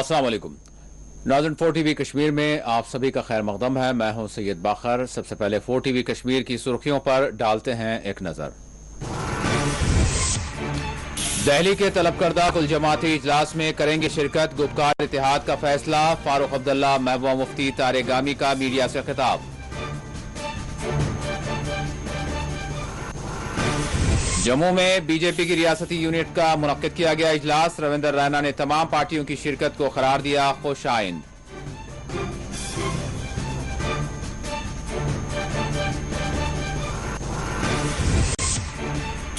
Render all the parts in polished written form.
अस्सलाम वालेकुम नाज़रीन, 4 टीवी कश्मीर में आप सभी का खैर मकदम है। मैं हूं सैयद बाखर। सबसे पहले 4 टीवी कश्मीर की सुर्खियों पर डालते हैं एक नजर। दिल्ली के तलब करदा कुल जमाती इजलास में करेंगे शिरकत, गुपकार इत्तेहाद का फैसला। फारूक अब्दुल्ला, महबूबा मुफ्ती, तारेगामी का मीडिया से खिताब। जम्मू में बीजेपी की रियासती यूनिट का मुनक्किद किया गया इजलास। रविंदर रैना ने तमाम पार्टियों की शिरकत को करार दिया खुश आइंद।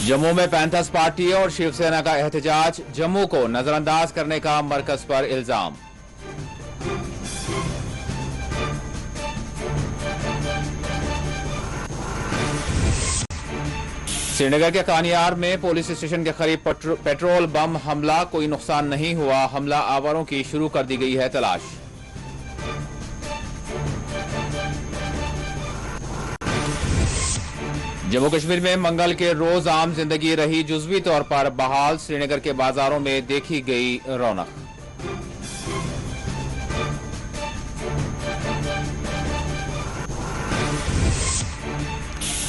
जम्मू में पैंथर्स पार्टी और शिवसेना का एहतजाज, जम्मू को नजरअंदाज करने का मरकज पर इल्जाम। श्रीनगर के कानियार में पुलिस स्टेशन के करीब पेट्रोल बम हमला, कोई नुकसान नहीं हुआ। हमला आवारों की शुरू कर दी गई है तलाश। जम्मू कश्मीर में मंगल के रोज आम जिंदगी रही जुज़वी तौर पर बहाल। श्रीनगर के बाजारों में देखी गई रौनक।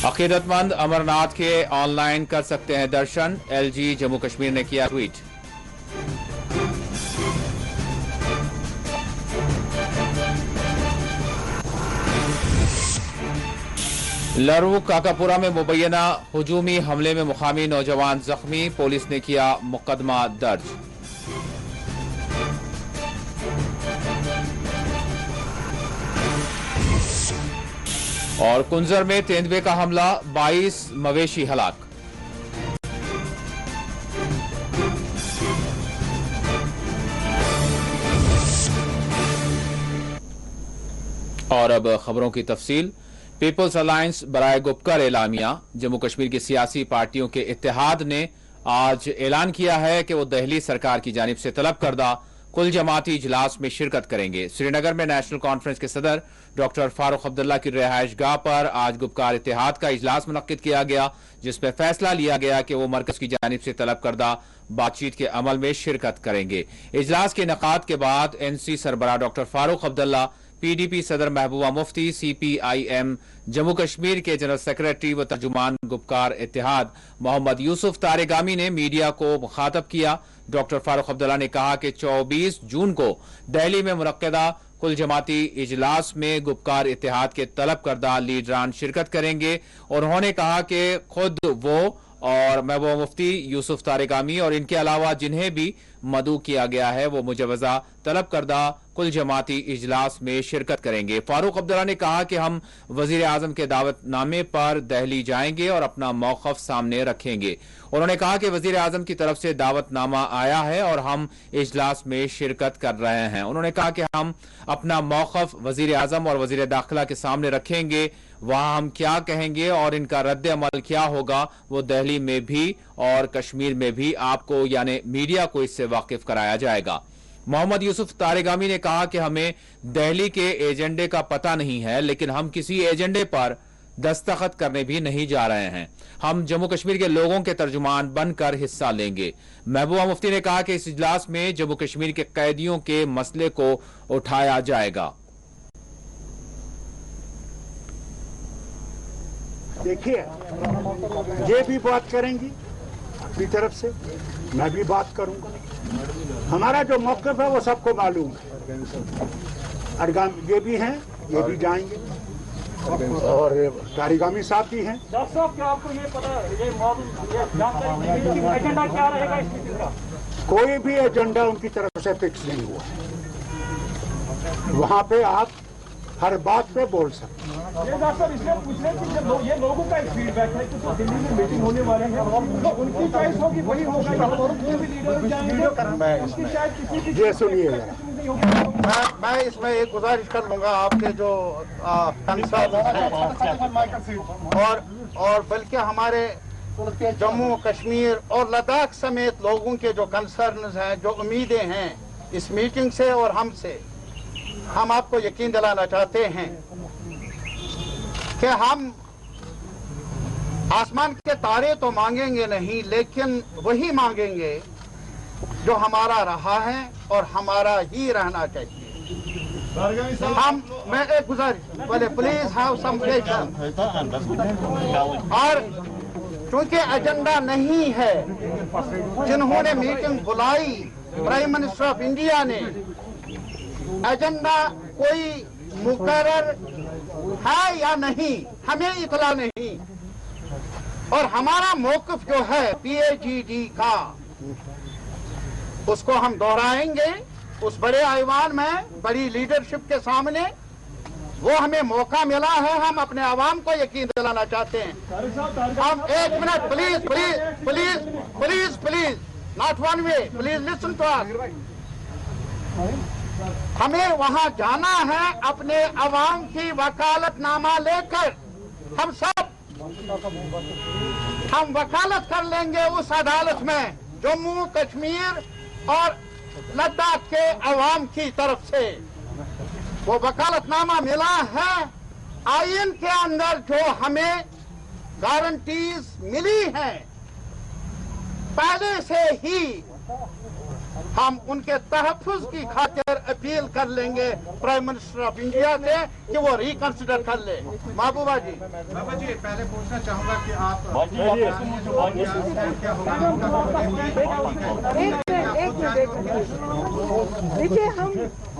अकीदतमंद अमरनाथ के ऑनलाइन कर सकते हैं दर्शन, एलजी जम्मू कश्मीर ने किया ट्वीट। लरू काकापुरा में मुबैना हुजूमी हमले में मुकामी नौजवान जख्मी, पुलिस ने किया मुकदमा दर्ज। और कुंजर में तेंदुए का हमला, 22 मवेशी हलाक। और अब खबरों की तफसील। पीपल्स अलायंस बराए गुपकर एलामिया, जम्मू कश्मीर की सियासी पार्टियों के इत्तेहाद ने आज ऐलान किया है कि वो दिल्ली सरकार की जानिब से तलब करदा कुल जमाती इजलास में शिरकत करेंगे। श्रीनगर में नेशनल कॉन्फ्रेंस के सदर डॉक्टर फारूक अब्दुल्ला की रिहाइश गाह पर आज गुपकार इत्तेहाद का इजलास मुनक्किद किया गया, जिसमें फैसला लिया गया कि वो मरकज की जानिब से तलब करदा बातचीत के अमल में शिरकत करेंगे। इजलास के इनेकाद के बाद एनसी सरबराह डॉक्टर फारूक अब्दुल्ला, पीडीपी सदर महबूबा मुफ्ती, सीपीआईएम जम्मू कश्मीर के जनरल सेक्रेटरी व तर्जुमान गुपकार इत्तेहाद मोहम्मद यूसुफ तारेगामी ने मीडिया को मुखातब किया। डॉक्टर फारूक अब्दुल्ला ने कहा कि 24 जून को दिल्ली में मुनक्किदा कुल जमाती इजलास में गुपकार इत्तेहाद के तलब करदा लीडरान शिरकत करेंगे। उन्होंने कहा कि खुद वो और महबूबा मुफ्ती, यूसुफ तारेगामी और इनके अलावा जिन्हें भी मदऊ किया गया है वो मुजवजा तलब करदा कुल जमाती इजलास में शिरकत करेंगे। फारूक अब्दुल्ला ने कहा कि हम वजीर आजम के दावतनामे पर दिल्ली जाएंगे और अपना मौकफ सामने रखेंगे। उन्होंने कहा कि वजीर आजम की तरफ से दावतनामा आया है और हम इजलास में शिरकत कर रहे हैं। उन्होंने कहा कि हम अपना मौकफ वजीर आजम और वजीर दाखिला के सामने रखेंगे। वहां हम क्या कहेंगे और इनका रद्द अमल क्या होगा वो दिल्ली में भी और कश्मीर में भी आपको यानी मीडिया को इससे वाकिफ कराया जाएगा। मोहम्मद यूसुफ तारेगामी ने कहा कि हमें दिल्ली के एजेंडे का पता नहीं है, लेकिन हम किसी एजेंडे पर दस्तखत करने भी नहीं जा रहे हैं। हम जम्मू कश्मीर के लोगों के तर्जुमान बनकर हिस्सा लेंगे। महबूबा मुफ्ती ने कहा कि इस इजलास में जम्मू कश्मीर के कैदियों के मसले को उठाया जाएगा। देखिए, ये भी बात करेंगी अपनी तरफ से, मैं भी बात करूंगा। हमारा जो मौक़िफ़ है वो सबको मालूम है। ये भी हैं, ये भी जाएंगे और तारेगामी साहब भी हैं। डॉक्टर साहब, क्या आपको ये पता एजेंडा क्या रहेगा इस मीटिंग का? कोई भी एजेंडा उनकी तरफ से फिक्स नहीं हुआ। वहाँ पे आप हर बात पे बोल सकते हैं। ये डॉक्टर साहब इसलिए पूछ रहे हैं कि ये लोगों का एक फीडबैक है कि दिल्ली में मीटिंग होने वाले हैं और उनकी चॉइस होगी वही होगा। ये सुनिए, मैं इसमें एक गुजारिश कर लूंगा आपके जो और बल्कि हमारे जम्मू कश्मीर और लद्दाख समेत लोगों के जो कंसर्न्स हैं, जो उम्मीदें हैं इस मीटिंग से और हमसे, हम आपको यकीन दिलाना चाहते हैं कि हम आसमान के तारे तो मांगेंगे नहीं, लेकिन वही मांगेंगे जो हमारा रहा है और हमारा ही रहना चाहिए। मैं एक गुजारिश, पहले प्लीज हैव सम पेशेंस। और क्योंकि एजेंडा नहीं है, जिन्होंने मीटिंग बुलाई प्राइम मिनिस्टर ऑफ इंडिया ने, एजेंडा कोई मुकर्रर है या नहीं हमें इतला नहीं, और हमारा मौक़िफ़ जो है PAGD का, उसको हम दोहराएंगे उस बड़े ऐवान में, बड़ी लीडरशिप के सामने। वो हमें मौका मिला है, हम अपने आवाम को यकीन दिलाना चाहते हैं। हम एक minute please please please please please not one way, please listen to us. हमें वहां जाना है अपने अवाम की वकालतनामा लेकर। हम वकालत कर लेंगे उस अदालत में जम्मू कश्मीर और लद्दाख के अवाम की तरफ से। वो वकालतनामा मिला है, आईन के अंदर जो हमें गारंटीज मिली हैं पहले से ही, हम उनके तहफ़्फ़ुज़ की खातिर अपील कर लेंगे प्राइम मिनिस्टर ऑफ इंडिया से कि वो रिकंसिडर कर ले। महबूबा जी, पहले पूछना चाहूंगा कि आप देखिए, हम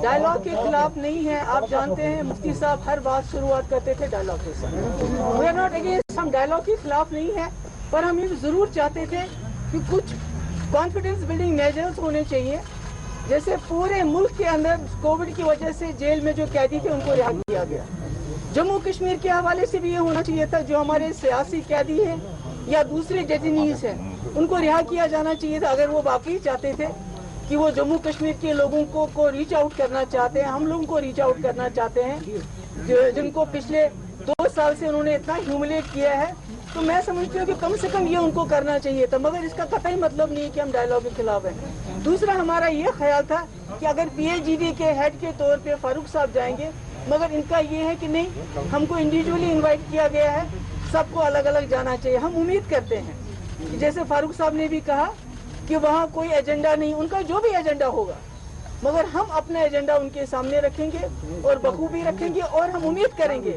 डायलॉग के खिलाफ नहीं है। आप जानते हैं मुफ्ती साहब हर बात शुरुआत करते थे डायलॉग के साथ। वी आर नॉट अगेंस्ट, हम डायलॉग के खिलाफ नहीं है, पर हम ये जरूर चाहते थे कि कुछ कॉन्फिडेंस बिल्डिंग मेजर्स होने चाहिए। जैसे पूरे मुल्क के अंदर कोविड की वजह से जेल में जो कैदी थे उनको रिहा किया गया। जम्मू कश्मीर के हवाले से भी ये होना चाहिए था, जो हमारे सियासी कैदी हैं या दूसरे डेटेनीज हैं उनको रिहा किया जाना चाहिए था। अगर वो वाकई चाहते थे कि वो जम्मू कश्मीर के लोगों को रीच आउट करना चाहते हैं, हम लोगों को रीच आउट करना चाहते हैं, जिनको पिछले 2 साल से उन्होंने इतना ह्यूमिलेट किया है, तो मैं समझती हूँ कि कम से कम ये उनको करना चाहिए था। मगर इसका कतई मतलब नहीं कि हम डायलॉग के खिलाफ हैं। दूसरा, हमारा ये ख्याल था कि अगर PAGD के हेड के तौर पे फारूक साहब जाएंगे, मगर इनका ये है कि नहीं, हमको इंडिविजुअली इनवाइट किया गया है, सबको अलग अलग जाना चाहिए। हम उम्मीद करते हैं कि जैसे फारूक साहब ने भी कहा कि वहाँ कोई एजेंडा नहीं, उनका जो भी एजेंडा होगा, मगर हम अपना एजेंडा उनके सामने रखेंगे और बखूबी रखेंगे। और हम उम्मीद करेंगे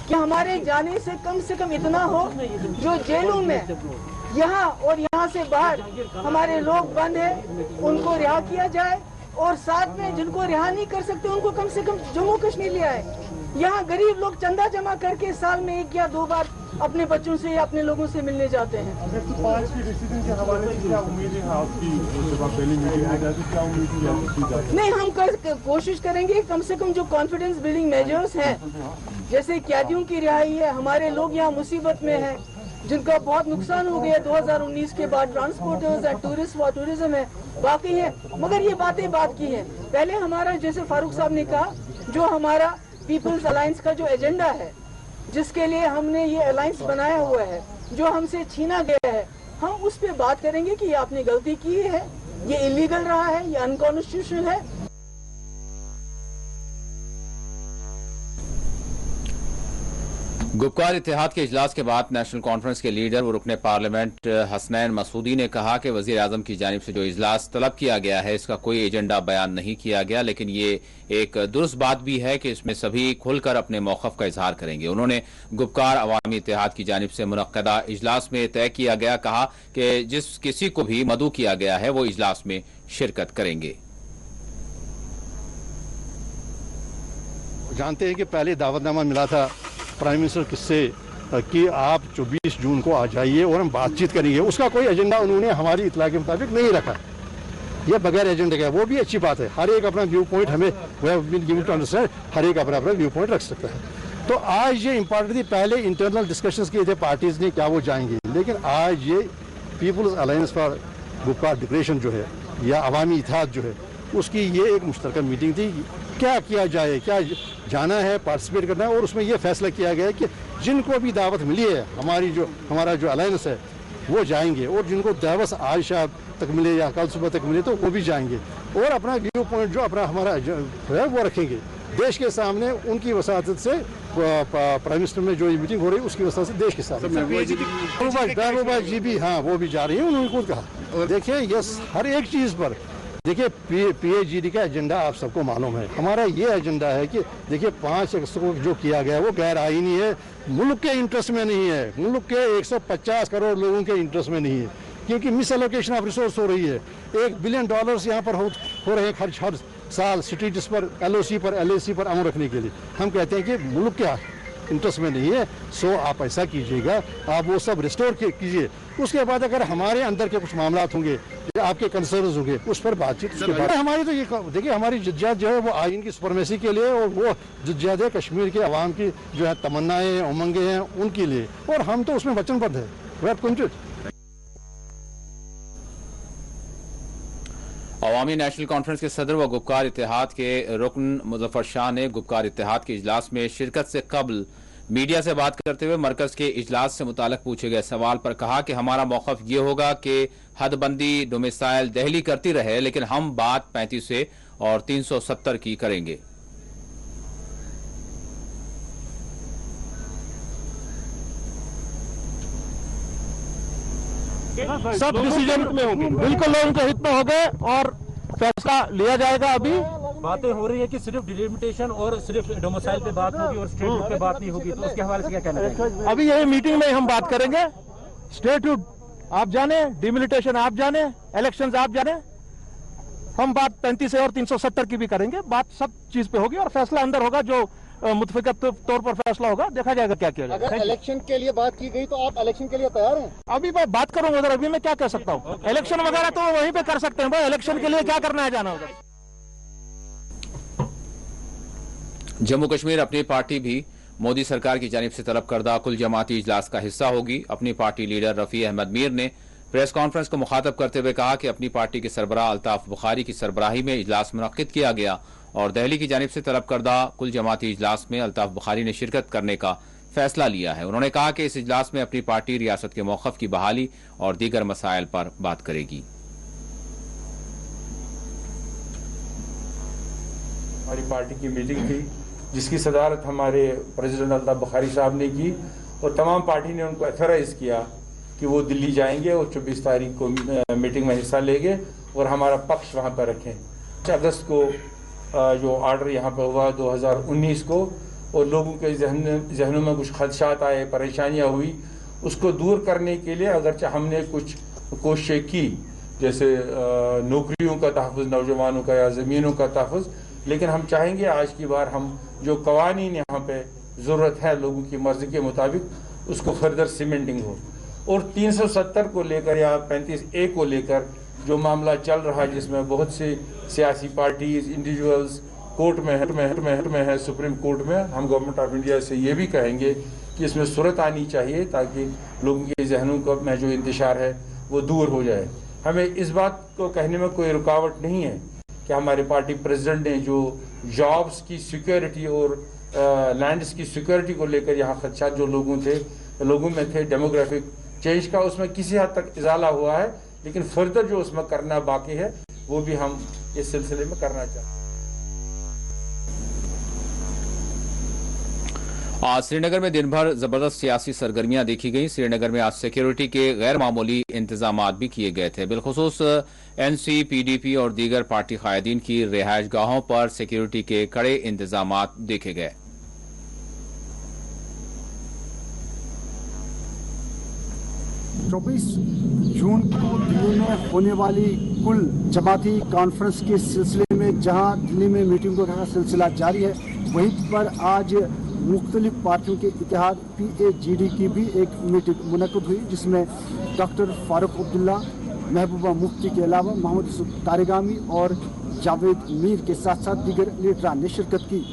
कि हमारे जाने से कम इतना हो, जो जेलों में यहाँ और यहाँ से बाहर हमारे लोग बंद हैं उनको रिहा किया जाए, और साथ में जिनको रिहा नहीं कर सकते उनको कम से कम जम्मू कश्मीर ले आए। यहाँ गरीब लोग चंदा जमा करके साल में 1 या 2 बार अपने बच्चों से या अपने लोगों से मिलने जाते हैं। नहीं, हम कोशिश करेंगे कम से कम जो कॉन्फिडेंस बिल्डिंग मेजर्स हैं, जैसे कैदियों की रिहाई है, हमारे लोग यहाँ मुसीबत में हैं जिनका बहुत नुकसान हो गया 2019 के बाद, ट्रांसपोर्टर्स है, टूरिज्म है, बाकी है। मगर ये बातें बात की है। पहले हमारा, जैसे फारूक साहब ने कहा, जो हमारा पीपल्स अलायंस का जो एजेंडा है, जिसके लिए हमने ये अलायंस बनाया हुआ है, जो हमसे छीना गया है, हम उस पर बात करेंगे कि ये आपने गलती की है, ये इलीगल रहा है, ये अनकॉन्स्टिट्यूशनल है। गुपकार इत्तेहाद के इजलास के बाद नेशनल कॉन्फ्रेंस के लीडर व रुकने पार्लियामेंट हसनैन मसूदी ने कहा कि वजीर आजम की जानिब से जो इजलास तलब किया गया है, इसका कोई एजेंडा बयान नहीं किया गया, लेकिन ये एक दुरुस्त बात भी है कि इसमें सभी खुलकर अपने मौक़िफ़ का इजहार करेंगे। उन्होंने गुपकार अवामी इत्तेहाद की जानिब से मुनक्कदा इजलास में तय किया गया, कहा कि जिस किसी को भी मदऊ किया गया है वो इजलास में शिरकत करेंगे। जानते हैं कि पहले दावतनामा मिला था प्राइम मिनिस्टर किससे कि आप 24 जून को आ जाइए और हम बातचीत करेंगे। उसका कोई एजेंडा उन्होंने हमारी इतला के मुताबिक नहीं रखा। ये बगैर एजेंडे का, वो भी अच्छी बात है। हर एक अपना व्यू पॉइंट, हमें अंडरस्टैंड, हर एक अपना अपना व्यू पॉइंट रख सकता है। तो आज ये इम्पॉर्टेंट थी, पहले इंटरनल डिस्कशंस किए थे पार्टीज ने, क्या वो जाएंगे, लेकिन आज ये people's alliance for Gupkar declaration जो है या अवामी इत्तेहाद जो है, उसकी ये एक मुश्तरका मीटिंग थी। क्या किया जाए, क्या जाना है, पार्टिसिपेट करना है, और उसमें यह फैसला किया गया है कि जिनको भी दावत मिली है, हमारा जो अलायंस है वो जाएंगे, और जिनको दावत आज शाम तक मिले या कल सुबह तक मिले तो वो भी जाएंगे, और अपना व्यू पॉइंट जो अपना हमारा है वो रखेंगे देश के सामने। उनकी वसातत से प्राइम मिनिस्टर में जो ये मीटिंग हो रही है उसकी वजह से देश के साथ महबूबा जी भी, हाँ, वो भी जा रही है। उन्होंने खुद कहा, देखिए ये हर एक चीज़ पर देखिए PAGD का एजेंडा आप सबको मालूम है। हमारा ये एजेंडा है कि देखिए 5 अगस्त को जो किया गया वो गैर आईनी है, मुल्क के इंटरेस्ट में नहीं है, मुल्क के 150 करोड़ लोगों के इंटरेस्ट में नहीं है, क्योंकि मिस एलोकेशन ऑफ रिसोर्स हो रही है। $1 बिलियन यहाँ पर हो रहे हैं खर्च हर साल सिटीज पर, LOC पर, LAC पर अमल रखने के लिए। हम कहते हैं कि मुल्क के इंटरेस्ट में नहीं है, सो आप ऐसा कीजिएगा, आप वो सब रिस्टोर कीजिए। उसके बाद अगर हमारे अंदर के कुछ मामला होंगे, आपके कंसर्न्स होंगे, उस पर बातचीत उसके बाद। हमारी तो ये देखिए, हमारी जिद्दत जो है वो आइन की सुपरमेसी के लिए, और वो जिद्दत है कश्मीर के अवाम की जो है तमन्नाएं उमंगे हैं उनके लिए, और हम तो उसमें वचनबद्ध है। We are committed. Awami national conference के सदर व गुपकार इत्तेहाद के रुकन मुजफ्फर शाह ने गुपकार इत्तेहाद के इजलास में शिरकत से कबल मीडिया से बात करते हुए मरकज के इजलास से मुताल्लिक पूछे गए सवाल पर कहा कि हमारा मौक़िफ़ ये होगा कि हदबंदी डोमिसाइल दिल्ली करती रहे, लेकिन हम बात 35 और 370 की करेंगे। सब डिसीजन में होंगे, बिल्कुल लोगों के हित में हो गए और फैसला लिया जाएगा। अभी बातें हो रही है कि सिर्फ डिलिमिटेशन और सिर्फ डोमिसाइल पे बात होगी और स्टेटहुड पे बात नहीं होगी, तो उसके हवाले से क्या कहना चाहिए? अभी यही मीटिंग में हम बात करेंगे। स्टेटहुड आप जाने, डिलिमिटेशन आप जाने, इलेक्शंस आप जाने, हम बात 35 और 370 की भी करेंगे। बात सब चीज पे होगी और फैसला अंदर होगा, जो मुतफिकत तौर पर फैसला होगा, देखा जाएगा क्या किया जाएगा। अगर इलेक्शन के लिए बात की गई तो आप इलेक्शन के लिए तैयार हैं? अभी मैं बात करूंगा उधर, अभी मैं क्या कह सकता हूँ। इलेक्शन वगैरह तो वहीं पे कर सकते हैं भाई, इलेक्शन के लिए क्या करना है, जाना होगा। जम्मू कश्मीर अपनी पार्टी भी मोदी सरकार की जानिब से तलब करदा कुल जमाती इजलास का हिस्सा होगी। अपनी पार्टी लीडर रफी अहमद मीर ने प्रेस कॉन्फ्रेंस को मुखातब करते हुए कहा कि अपनी पार्टी के सरबराह अल्ताफ बुखारी की सरबराही में इजलास मुनक्किद किया गया और दिल्ली की जानिब से तलब करदा कुल जमाती इजलास में अल्ताफ बुखारी ने शिरकत करने का फैसला लिया है। उन्होंने कहा कि इस इजलास में अपनी पार्टी रियासत के मौक़िफ़ की बहाली और दीगर मसाइल पर बात करेगी। हमारी पार्टी की मीटिंग थी जिसकी सदारत हमारे प्रेसिडेंट अल्ताफ बुखारी साहब ने की और तमाम पार्टी ने उनको अथराइज किया कि वो दिल्ली जाएंगे और 24 तारीख को मीटिंग में हिस्सा लेंगे और हमारा पक्ष वहाँ पर रखें। 5 अगस्त को जो ऑर्डर यहाँ पर हुआ 2019 को, और लोगों के जहनों में कुछ खदशात आए, परेशानियाँ हुई, उसको दूर करने के लिए अगरचे हमने कुछ कोशिशें की, जैसे नौकरियों का तहफ़्फ़ुज़ नौजवानों का या ज़मीनों का तहफ़्फ़ुज़, लेकिन हम चाहेंगे आज की बार हम जो कवानीन यहाँ पे ज़रूरत है लोगों की मर्ज़ी के मुताबिक उसको फर्दर सीमेंटिंग हो। और 370 को लेकर या 35A को लेकर जो मामला चल रहा है, जिसमें बहुत सी सियासी पार्टीज, इंडिविजुअल्स कोर्ट में है, सुप्रीम कोर्ट में, हम गवर्नमेंट ऑफ इंडिया से ये भी कहेंगे कि इसमें सूरत आनी चाहिए ताकि लोगों के जहनों में जो इंतशार है वो दूर हो जाए। हमें इस बात को कहने में कोई रुकावट नहीं है कि हमारे पार्टी प्रेसिडेंट ने जो जॉब्स की सिक्योरिटी और लैंड्स की सिक्योरिटी को लेकर यहाँ खदशात जो लोगों में थे, डेमोग्राफिक चेंज का, उसमें किसी हद तक इजाला हुआ है, लेकिन फर्दर जो उसमें करना बाकी है वो भी हम इस सिलसिले में करना चाहते हैं। आज श्रीनगर में दिन भर जबरदस्त सियासी सरगर्मियां देखी गई। श्रीनगर में आज सिक्योरिटी के गैर मामूली इंतजामात भी किए गए थे। बिलखुसूस NC, PDP और दीगर पार्टी कायदीन की रिहाइश गाहों पर सिक्योरिटी के कड़े इंतजामात देखे गए। 24 जून को दिल्ली में होने वाली कुल जमाती कॉन्फ्रेंस के सिलसिले में जहां दिल्ली में मीटिंगों का सिलसिला जारी है, वहीं पर आज मुख्तलिफ पार्टियों के इत्तेहाद PAGD की भी एक मीटिंग मुनक़्क़िद हुई, जिसमें डॉक्टर फारूक अब्दुल्ला, महबूबा मुफ्ती के अलावा मोहम्मद यूसुफ तारिगामी और जावेद मीर के साथ साथ दीगर लीडरान ने शिरकत की।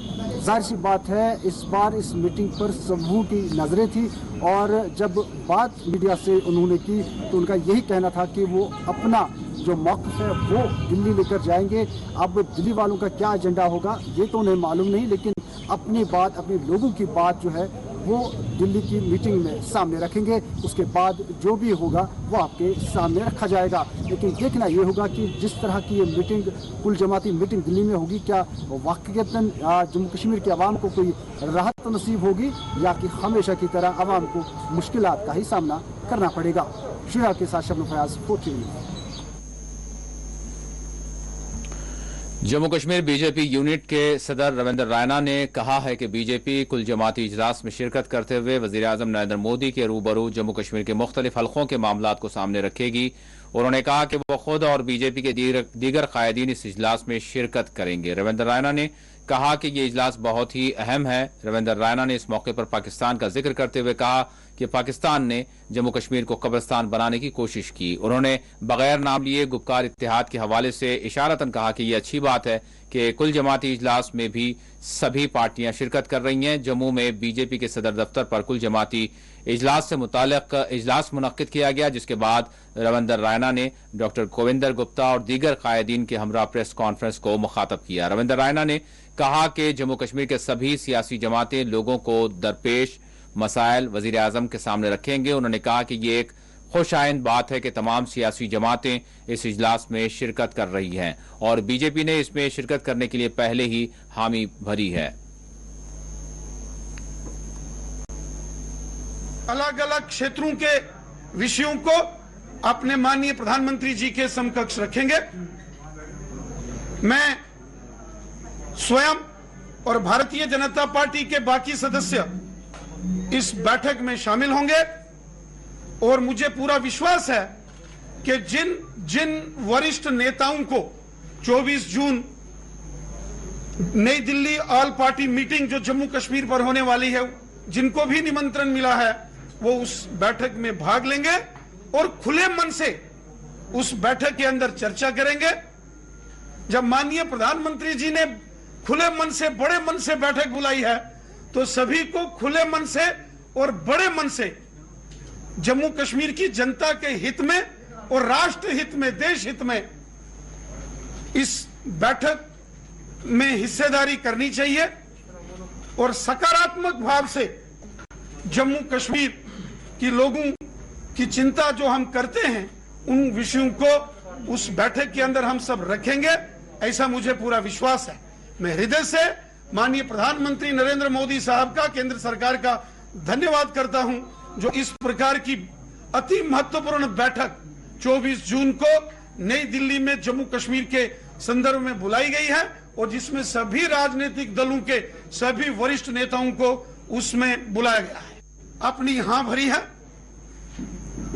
जाहिर सी बात है इस बार इस मीटिंग पर सबों की नज़रें थी और जब बात मीडिया से उन्होंने की तो उनका यही कहना था कि वो अपना जो मौक़िफ़ है वो दिल्ली लेकर जाएंगे। अब दिल्ली वालों का क्या एजेंडा होगा ये तो उन्हें मालूम नहीं, लेकिन अपनी बात, अपने लोगों की बात जो है वो दिल्ली की मीटिंग में सामने रखेंगे। उसके बाद जो भी होगा वो आपके सामने रखा जाएगा। लेकिन देखना ये होगा कि जिस तरह की ये मीटिंग, कुल जमाती मीटिंग दिल्ली में होगी, क्या वाक़ईतन जम्मू कश्मीर के अवाम को कोई राहत नसीब होगी या कि हमेशा की तरह अवाम को मुश्किलात का ही सामना करना पड़ेगा। श्रीनगर के साथ Shabnam Fayaz, 4 TV। Jammu Kashmir BJP unit के सदर रविंद्र रैना ने कहा है कि बीजेपी कुल जमाती इजलास में शिरकत करते हुए वजीर आजम नरेंद्र मोदी के रूबरू जम्मू कश्मीर के मुख्तलिफ हलकों के मामलात को सामने रखेगी। उन्होंने कहा कि वो खुद और बीजेपी के दीगर कायदीन इस इजलास में शिरकत करेंगे। रविंद्र रैना ने कहा कि ये इजलास बहुत ही अहम है। रविंद्र रैना ने इस मौके पर पाकिस्तान का जिक्र करते हुए कहा कि पाकिस्तान ने जम्मू कश्मीर को कब्रिस्तान बनाने की कोशिश की। उन्होंने बगैर नाम लिए गुपकार इत्तेहाद के हवाले से इशारतन कहा कि यह अच्छी बात है कि कुल जमाती इजलास में भी सभी पार्टियां शिरकत कर रही हैं। जम्मू में बीजेपी के सदर दफ्तर पर कुल जमाती इजलास से मुताल्लिक इजलास मुनक्किद किया गया, जिसके बाद रविंद्र रैना ने डॉक्टर गोविंदर गुप्ता और दीगर कायदीन के हमरा प्रेस कॉन्फ्रेंस को मुखातब किया। रविंद्र रैना ने कहा कि जम्मू कश्मीर के सभी सियासी जमातें लोगों को दरपेश मसाइल वजीर आजम के सामने रखेंगे। उन्होंने कहा कि यह एक खुशाइंद बात है कि तमाम सियासी जमातें इस इजलास में शिरकत कर रही हैं और बीजेपी ने इसमें शिरकत करने के लिए पहले ही हामी भरी है। अलग अलग क्षेत्रों के विषयों को अपने माननीय प्रधानमंत्री जी के समकक्ष रखेंगे। मैं स्वयं और भारतीय जनता पार्टी के बाकी सदस्य इस बैठक में शामिल होंगे और मुझे पूरा विश्वास है कि जिन वरिष्ठ नेताओं को 24 जून नई दिल्ली ऑल पार्टी मीटिंग जो जम्मू कश्मीर पर होने वाली है, जिनको भी निमंत्रण मिला है, वो उस बैठक में भाग लेंगे और खुले मन से उस बैठक के अंदर चर्चा करेंगे। जब माननीय प्रधानमंत्री जी ने खुले मन से बड़े मन से बैठक बुलाई है तो सभी को खुले मन से और बड़े मन से जम्मू कश्मीर की जनता के हित में और राष्ट्र हित में, देश हित में इस बैठक में हिस्सेदारी करनी चाहिए और सकारात्मक भाव से जम्मू कश्मीर की लोगों की चिंता जो हम करते हैं उन विषयों को उस बैठक के अंदर हम सब रखेंगे, ऐसा मुझे पूरा विश्वास है। मैं हृदय से माननीय प्रधानमंत्री नरेंद्र मोदी साहब का, केंद्र सरकार का धन्यवाद करता हूं जो इस प्रकार की अति महत्वपूर्ण बैठक 24 जून को नई दिल्ली में जम्मू कश्मीर के संदर्भ में बुलाई गई है और जिसमें सभी राजनीतिक दलों के सभी वरिष्ठ नेताओं को उसमें बुलाया गया है। अपनी हां भरी है।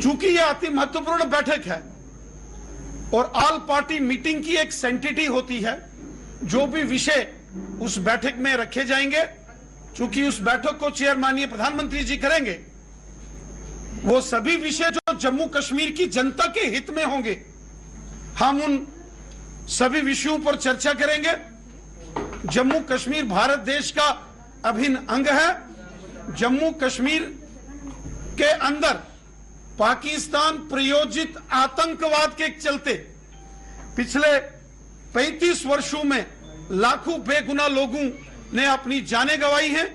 चूंकि यह अति महत्वपूर्ण बैठक है और ऑल पार्टी मीटिंग की एक सेंटिटी होती है, जो भी विषय उस बैठक में रखे जाएंगे, चूंकि उस बैठक को चेयर माननीय प्रधानमंत्री जी करेंगे, वो सभी विषय जो जम्मू कश्मीर की जनता के हित में होंगे, हम उन सभी विषयों पर चर्चा करेंगे। जम्मू कश्मीर भारत देश का अभिन्न अंग है। जम्मू कश्मीर के अंदर पाकिस्तान प्रायोजित आतंकवाद के चलते पिछले 35 वर्षों में लाखों बेगुनाह लोगों ने अपनी जानें गंवाई हैं।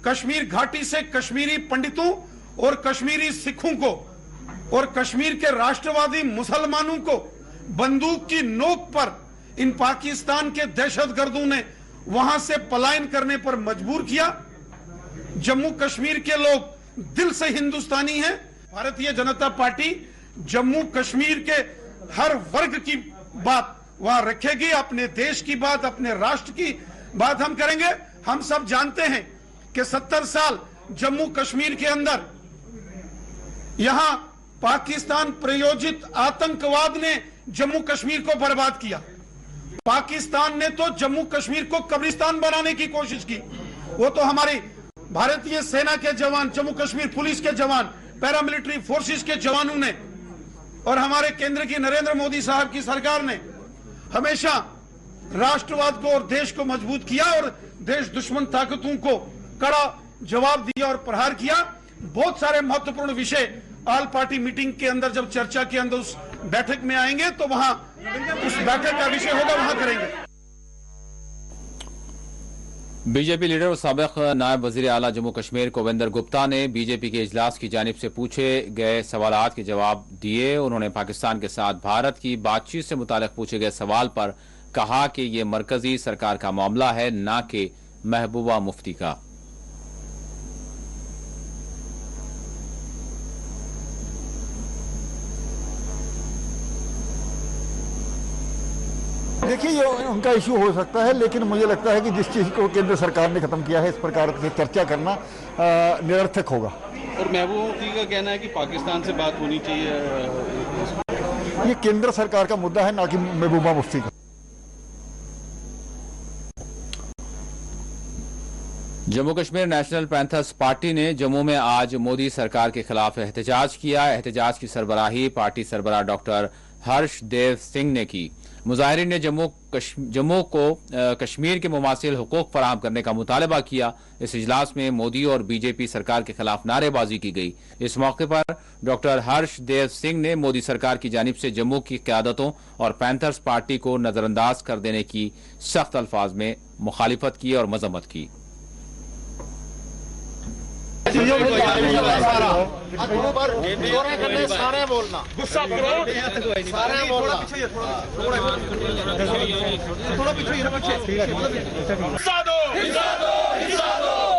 कश्मीर घाटी से कश्मीरी पंडितों और कश्मीरी सिखों को और कश्मीर के राष्ट्रवादी मुसलमानों को बंदूक की नोक पर इन पाकिस्तान के दहशतगर्दों ने वहां से पलायन करने पर मजबूर किया। जम्मू कश्मीर के लोग दिल से हिंदुस्तानी हैं। भारतीय जनता पार्टी जम्मू कश्मीर के हर वर्ग की बात वहां रखेगी। अपने देश की बात, अपने राष्ट्र की बात हम करेंगे। हम सब जानते हैं कि 70 साल जम्मू कश्मीर के अंदर यहां पाकिस्तान प्रायोजित आतंकवाद ने जम्मू कश्मीर को बर्बाद किया। पाकिस्तान ने तो जम्मू कश्मीर को कब्रिस्तान बनाने की कोशिश की। वो तो हमारी भारतीय सेना के जवान, जम्मू कश्मीर पुलिस के जवान, पैरामिलिट्री फोर्सेस के जवानों ने और हमारे केंद्र की नरेंद्र मोदी साहब की सरकार ने हमेशा राष्ट्रवाद को और देश को मजबूत किया और देश दुश्मन ताकतों को कड़ा जवाब दिया और प्रहार किया। बहुत सारे महत्वपूर्ण विषय ऑल पार्टी मीटिंग के अंदर जब चर्चा के अंदर उस बैठक में आएंगे तो वहां उस बैठक का विषय होगा, वहां करेंगे। बीजेपी लीडर और साबिक नायब वजीर आला जम्मू कश्मीर गोविंदर गुप्ता ने बीजेपी के इजलास की जानिब से पूछे गए सवालात के जवाब दिए। उन्होंने पाकिस्तान के साथ भारत की बातचीत से मुतालिक पूछे गए सवाल पर कहा कि यह मरकजी सरकार का मामला है, न कि महबूबा मुफ्ती का। देखिए, ये उनका इशू हो सकता है, लेकिन मुझे लगता है कि जिस चीज़ को केंद्र सरकार ने खत्म किया है, इस प्रकार की चर्चा करना निरर्थक होगा। और महबूबा मुफ्ती का कहना है कि पाकिस्तान से बात होनी चाहिए। ये केंद्र सरकार का मुद्दा है, ना कि महबूबा मुफ्ती का। Jammu Kashmir national panthers party ने जम्मू में आज मोदी सरकार के खिलाफ एहतजाज किया। एहतजाज की सरबराही पार्टी सरबराह डॉक्टर हर्षदेव सिंह ने की। मुजाहिरीन ने जम्मू को कश्मीर के मुमासिल हुकूक फराहम करने का मुतालबा किया। इस इजलास में मोदी और बीजेपी सरकार के खिलाफ नारेबाजी की गई। इस मौके पर डॉक्टर हर्षदेव सिंह ने मोदी सरकार की जानिब से जम्मू की क़यादतों और पैंथर्स पार्टी को नजरअंदाज कर देने की सख्त अल्फाज में मुखालिफत की और मजम्मत की। सारे बोलना, गुस्सा करो, सारे बोलना, थोड़ा पीछे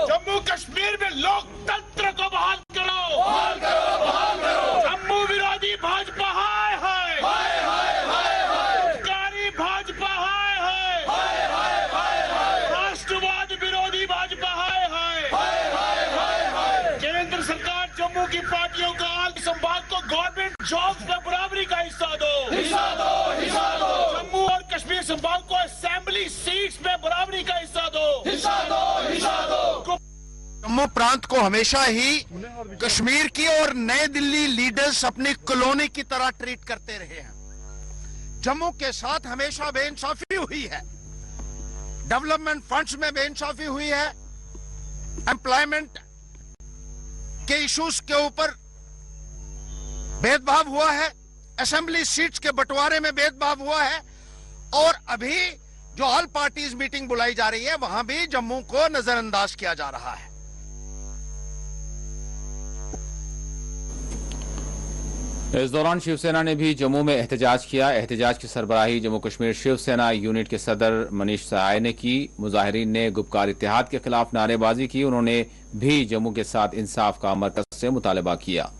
जम्मू कश्मीर में लोकतंत्र को बहाल करो, जम्मू विरोधी भाजपा हाय हाय, कारी भाजपा हाय हाय, राष्ट्रवाद विरोधी भाजपा हाय हाय, केंद्र सरकार जम्मू की पार्टियों को संभाग को गवर्नमेंट जॉब्स में बराबरी का हिस्सा दो, जम्मू और कश्मीर संभाग को असेंबली सीट्स में बराबरी का हिस्सा दो। जम्मू प्रांत को हमेशा ही कश्मीर की और नई दिल्ली लीडर्स अपनी कॉलोनी की तरह ट्रीट करते रहे हैं। जम्मू के साथ हमेशा बेइंसाफी हुई है, डेवलपमेंट फंड्स में बेइंसाफी हुई है, एम्प्लॉयमेंट के इश्यूज के ऊपर भेदभाव हुआ है, असेंबली सीट्स के बंटवारे में भेदभाव हुआ है, और अभी जो ऑल पार्टीज मीटिंग बुलाई जा रही है वहां भी जम्मू को नजरअंदाज किया जा रहा है। इस दौरान शिवसेना ने भी जम्मू में एहतजाज किया। एहतजाज की सरबराही जम्मू कश्मीर शिवसेना यूनिट के सदर मनीष सहाय ने की। मुजाहिरीन ने गुपकार इत्तेहाद के खिलाफ नारेबाजी की। उन्होंने भी जम्मू के साथ इंसाफ का मरकज से मुतालबा किया।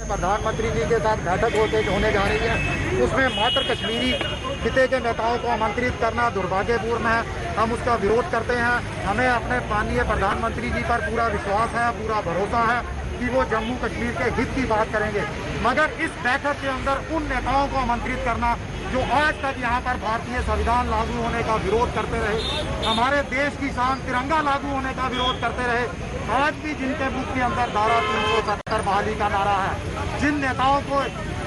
प्रधानमंत्री जी के साथ बैठक होने जा रही है, उसमें मात्र कश्मीरी खिते के नेताओं को आमंत्रित करना दुर्भाग्यपूर्ण है। हम उसका विरोध करते हैं। हमें अपने माननीय प्रधानमंत्री जी पर पूरा विश्वास है, पूरा भरोसा है कि वो जम्मू कश्मीर के हित की बात करेंगे, मगर इस बैठक के अंदर उन नेताओं को आमंत्रित करना जो आज तक यहाँ पर भारतीय संविधान लागू होने का विरोध करते रहे, हमारे देश की शान तिरंगा लागू होने का विरोध करते रहे, आज भी जिनके मुख के अंदर धारा 370 बहाली का नारा है, जिन नेताओं को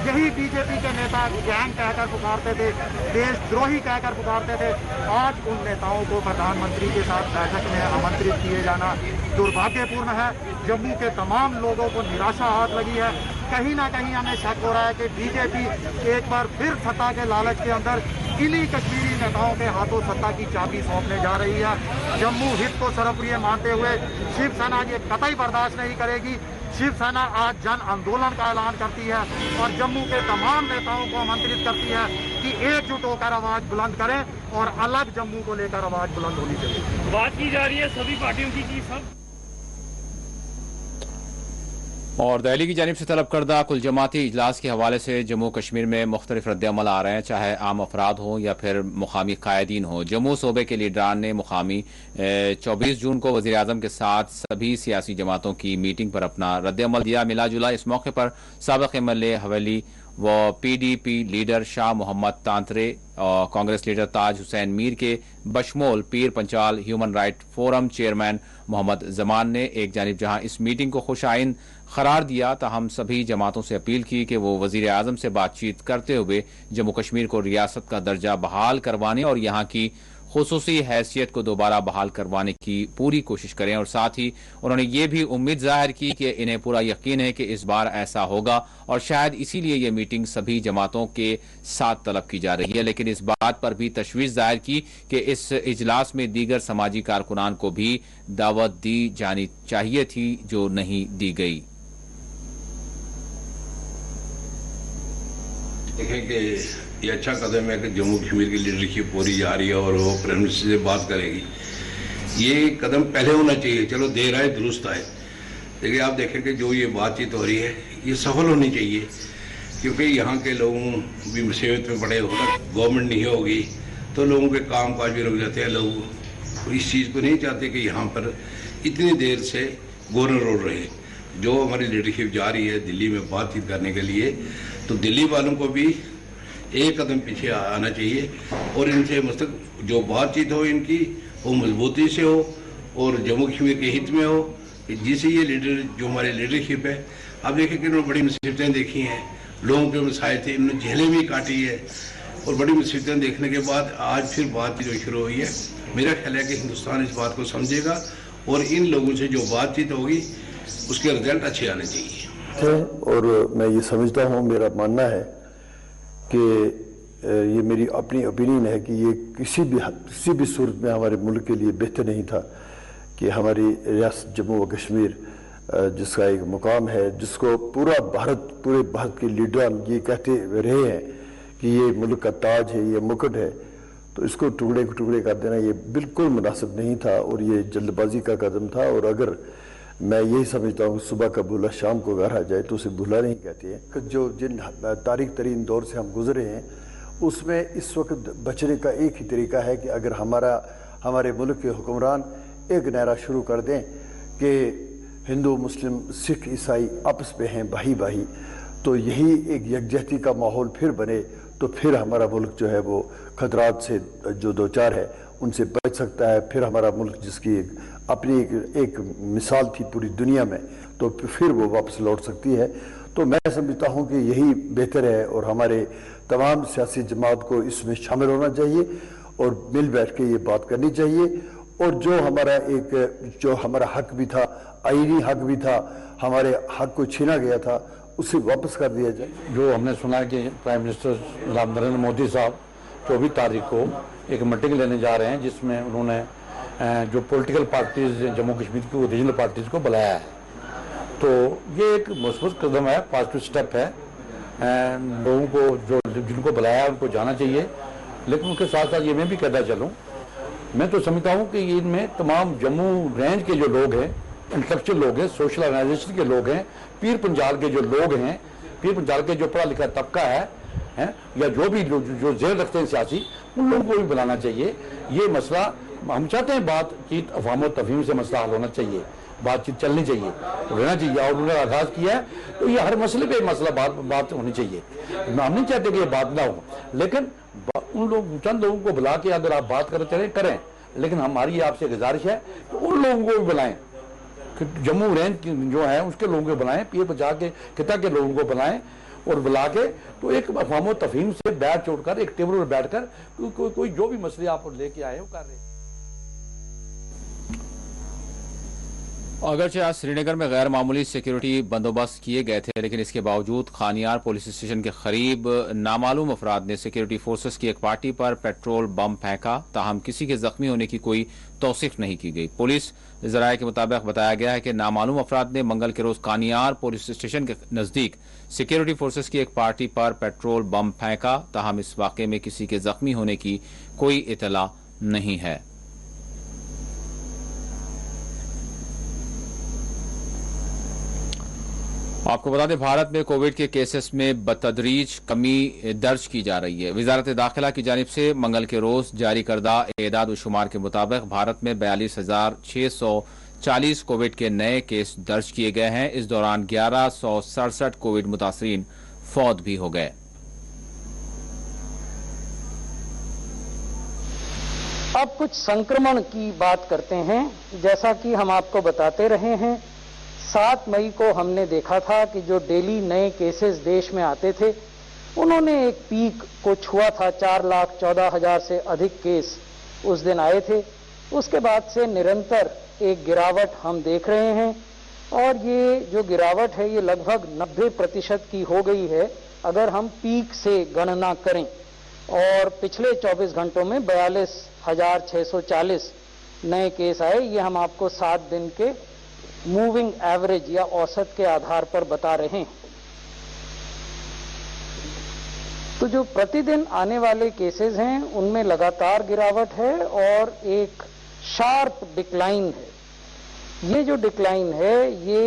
यही बीजेपी के नेता गैंग कहकर पुकारते थे, देशद्रोही कहकर पुकारते थे, आज उन नेताओं को प्रधानमंत्री के साथ बैठक में आमंत्रित किए जाना दुर्भाग्यपूर्ण है। जम्मू के तमाम लोगों को निराशा हाथ लगी है। कहीं ना कहीं हमें शक हो रहा है कि बीजेपी एक बार फिर सत्ता के लालच के अंदर इन्हीं कश्मीरी नेताओं के हाथों सत्ता की चाबी सौंपने जा रही है। जम्मू हित को सर्वप्रिय मानते हुए शिवसेना ये कतई बर्दाश्त नहीं करेगी। शिवसेना आज जन आंदोलन का ऐलान करती है और जम्मू के तमाम नेताओं को आमंत्रित करती है कि एकजुट होकर आवाज बुलंद करें और अलग जम्मू को लेकर आवाज बुलंद होनी चाहिए। बात की जा रही है सभी पार्टियों की सब। और दिल्ली की जानिब से तलब करदा कुल जमाती इजलास के हवाले से जम्मू कश्मीर में मुख्तलिफ रद्द-ए-अमल आ रहे हैं, चाहे आम अफराद हों या फिर मुकामी कायदीन हों। जम्मू सूबे के लीडरान ने मुकामी 24 जून को वज़ीर-ए-आज़म के साथ सभी सियासी जमातों की मीटिंग पर अपना रद्द-ए-अमल दिया, मिला जुला। इस मौके पर साबिक़ एमएलए हवेली व PDP लीडर शाह मोहम्मद तांतरे और कांग्रेस लीडर ताज हुसैन मीर के बशमोल Pir Panchal human right forum chairman Mohammad Zaman ने एक जानिब जहां इस मीटिंग को खुश आइन करार दिया, ताहम सभी जमातों से अपील की कि वो वजीर आजम से बातचीत करते हुए जम्मू कश्मीर को रियासत का दर्जा बहाल करवाने और यहाँ की खुसूसी हैसियत को दोबारा बहाल करवाने की पूरी कोशिश करें। और साथ ही उन्होंने ये भी उम्मीद जाहिर की कि इन्हें पूरा यकीन है कि इस बार ऐसा होगा और शायद इसीलिए ये मीटिंग सभी जमातों के साथ तलब की जा रही है। लेकिन इस बात पर भी तशवीश जाहिर की कि इस इजलास में दीगर समाजी कारकुनान को भी दावत दी जानी चाहिए थी, जो नहीं दी गई। देखें कि ये अच्छा कदम है कि जम्मू कश्मीर की लीडरशिप पूरी जा रही है और वो प्राइम मिनिस्टर से बात करेगी। ये कदम पहले होना चाहिए। चलो देर आए दुरुस्त आए, लेकिन आप देखें कि जो ये बातचीत हो रही है ये सफल होनी चाहिए, क्योंकि यहाँ के लोगों भी मुसीबत में पड़े होगा। गवर्नमेंट नहीं होगी तो लोगों के काम काज भी रुक जाते हैं। लोग इस चीज़ को नहीं चाहते कि यहाँ पर इतनी देर से गवर्नर रोड रहे। जो हमारी लीडरशिप जा रही है दिल्ली में बातचीत करने के लिए, तो दिल्ली वालों को भी एक कदम पीछे आना चाहिए और इनसे मतलब जो बातचीत हो इनकी वो मजबूती से हो और जम्मू कश्मीर के हित में हो। जिससे ये लीडर जो हमारे लीडरशिप है, आप देखें कि उन्होंने बड़ी मुसीबतें देखी हैं, लोगों के मसाइल थे, इन्होंने जेलें भी काटी है और बड़ी मुसीबतें देखने के बाद आज फिर बातचीत जो शुरू हुई है। मेरा ख्याल है कि हिंदुस्तान इस बात को समझेगा और इन लोगों से जो बातचीत होगी उसके रिजल्ट अच्छे आने चाहिए। और मैं ये समझता हूँ, मेरा मानना है कि ये मेरी अपनी ओपिनियन है कि ये किसी भी सूरत में हमारे मुल्क के लिए बेहतर नहीं था कि हमारी रियासत जम्मू व कश्मीर जिसका एक मुकाम है, जिसको पूरे भारत के लीडर ये कहते रहे हैं कि ये मुल्क का ताज है, ये मुकुट है, तो इसको टुकड़े कर देना ये बिल्कुल मुनासिब नहीं था और ये जल्दबाजी का कदम था। और अगर मैं यही समझता हूँ सुबह का भूला शाम को घर आ जाए तो उसे भूला नहीं कहते हैं। जो जिन तारीख तरीन दौर से हम गुजरे हैं उसमें इस वक्त बचने का एक ही तरीका है कि अगर हमारे मुल्क के हुक्मरान एक नारा शुरू कर दें कि हिंदू मुस्लिम सिख ईसाई आपस में हैं भाई भाई, तो यही एक यकजहती का माहौल फिर बने तो फिर हमारा मुल्क जो है वो खतरात से जो दो चार है उनसे बच सकता है। फिर हमारा मुल्क जिसकी अपनी एक मिसाल थी पूरी दुनिया में, तो फिर वो वापस लौट सकती है। तो मैं समझता हूँ कि यही बेहतर है और हमारे तमाम सियासी जमात को इसमें शामिल होना चाहिए और मिल बैठ के ये बात करनी चाहिए। और जो हमारा हक भी था, आईनी हक भी था, हमारे हक को छीना गया था, उसे वापस कर दिया जाए। जो हमने सुना है कि प्राइम मिनिस्टर नरेंद्र मोदी साहब 24 तारीख को एक मीटिंग लेने जा रहे हैं जिसमें उन्होंने जो पॉलिटिकल पार्टीज जम्मू कश्मीर की रीजनल पार्टीज को बुलाया है। तो ये एक मजबूत कदम है, पॉजिटिव स्टेप है। लोगों को जिनको बुलाया है उनको जाना चाहिए, लेकिन उनके साथ साथ ये मैं भी कहता चलूँ, मैं तो समझता हूँ कि इनमें तमाम जम्मू रेंज के जो लोग हैं, इंटेलेक्चुअल लोग हैं, सोशल ऑर्गेनाइजेशन के लोग हैं, पीर पंजाल के जो लोग हैं, पीर पंजाल के जो पढ़ा लिखा तबका है या जो भी जो जेल रखते हैं सियासी, उन लोगों को भी बुलाना चाहिए। ये मसला हम चाहते हैं बातचीत अफवाम और तफहीम से मसला हल होना चाहिए, बातचीत चलनी चाहिए, रहना चाहिए। और उन्होंने आगाज किया है तो ये हर मसले पे मसला बात होनी चाहिए। हम नहीं चाहते कि ये बात ना हो, लेकिन उन लोग चंद लोगों को बुला के अगर आप बात करें, लेकिन हमारी आपसे गुजारिश है कि उन लोगों को भी बुलाएं, जम्मू रेंज जो है उसके लोगों को बुलाएं, पीर पंजाब के खिता के लोगों को बुलाएं और बुला के तो एक अफवाम तफहीम से बैठ छोड़कर एक टेबल पर बैठकर कोई जो भी मसले आप लेके आए वो कर रहे हैं। अगरचे आज श्रीनगर में गैर मामूली सिक्योरिटी बंदोबस्त किए गए थे, लेकिन इसके बावजूद खानियार पुलिस स्टेशन के करीब नामालूम अफराद ने सिक्योरिटी फोर्सेस की एक पार्टी पर पेट्रोल बम फेंका। ताहम किसी के जख्मी होने की कोई तौसीफ नहीं की गई। पुलिस जराये के मुताबिक बताया गया है कि नामालूम अफराद ने मंगल के रोज खानियार पुलिस स्टेशन के नजदीक सिक्योरिटी फोर्सेस की एक पार्टी पर पेट्रोल बम फेंका। ताहम इस वाकये में किसी के जख्मी होने की कोई इतला नहीं है। आपको बता दें, भारत में कोविड के केसेस में बतदरीज कमी दर्ज की जा रही है। वजारत दाखिला की जानिब से मंगल के रोज जारी करदा एदाद व शुमार के मुताबिक भारत में 42,640 कोविड के नए केस दर्ज किए गए हैं। इस दौरान 1167 कोविड मुतासरीन फौत भी हो गए। अब कुछ संक्रमण की बात करते हैं। जैसा कि हम आपको बताते रहे हैं, 7 मई को हमने देखा था कि जो डेली नए केसेस देश में आते थे उन्होंने एक पीक को छुआ था। 4,14,000 से अधिक केस उस दिन आए थे। उसके बाद से निरंतर एक गिरावट हम देख रहे हैं और ये जो गिरावट है ये लगभग 90% की हो गई है अगर हम पीक से गणना करें। और पिछले 24 घंटों में 42,640 नए केस आए। ये हम आपको 7 दिन के मूविंग एवरेज या औसत के आधार पर बता रहे हैं। तो जो प्रतिदिन आने वाले केसेस हैं उनमें लगातार गिरावट है और एक शार्प डिक्लाइन है। ये जो डिक्लाइन है ये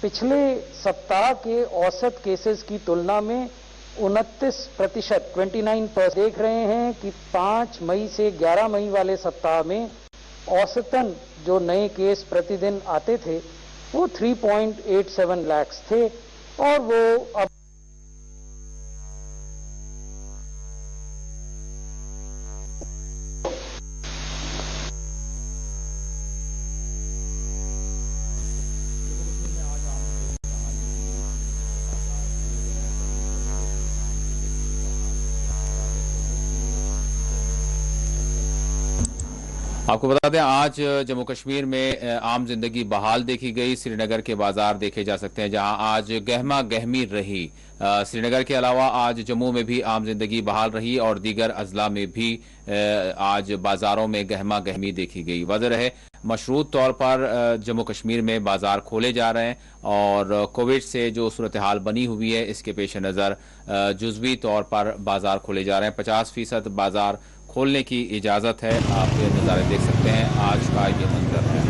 पिछले सप्ताह के औसत केसेस की तुलना में 29%, 29% देख रहे हैं कि 5 मई से 11 मई वाले सप्ताह में औसतन जो नए केस प्रतिदिन आते थे वो 3.87 लाख थे और वो अब आपको बता दें आज जम्मू कश्मीर में आम जिंदगी बहाल देखी गई। श्रीनगर के बाजार देखे जा सकते हैं जहां आज गहमा गहमी रही। श्रीनगर के अलावा आज जम्मू में भी आम जिंदगी बहाल रही और दीगर अजला में भी आज बाजारों में गहमा गहमी देखी गई। वजह है मशरूत तौर पर जम्मू कश्मीर में बाजार खोले जा रहे हैं और कोविड से जो सूरत हाल बनी हुई है इसके पेश नज़र जुज़वी तौर पर बाजार खोले जा रहे हैं। 50% बाजार खोलने की इजाजत है। आप ये नज़ारे देख सकते हैं, आज का ये मंजर है।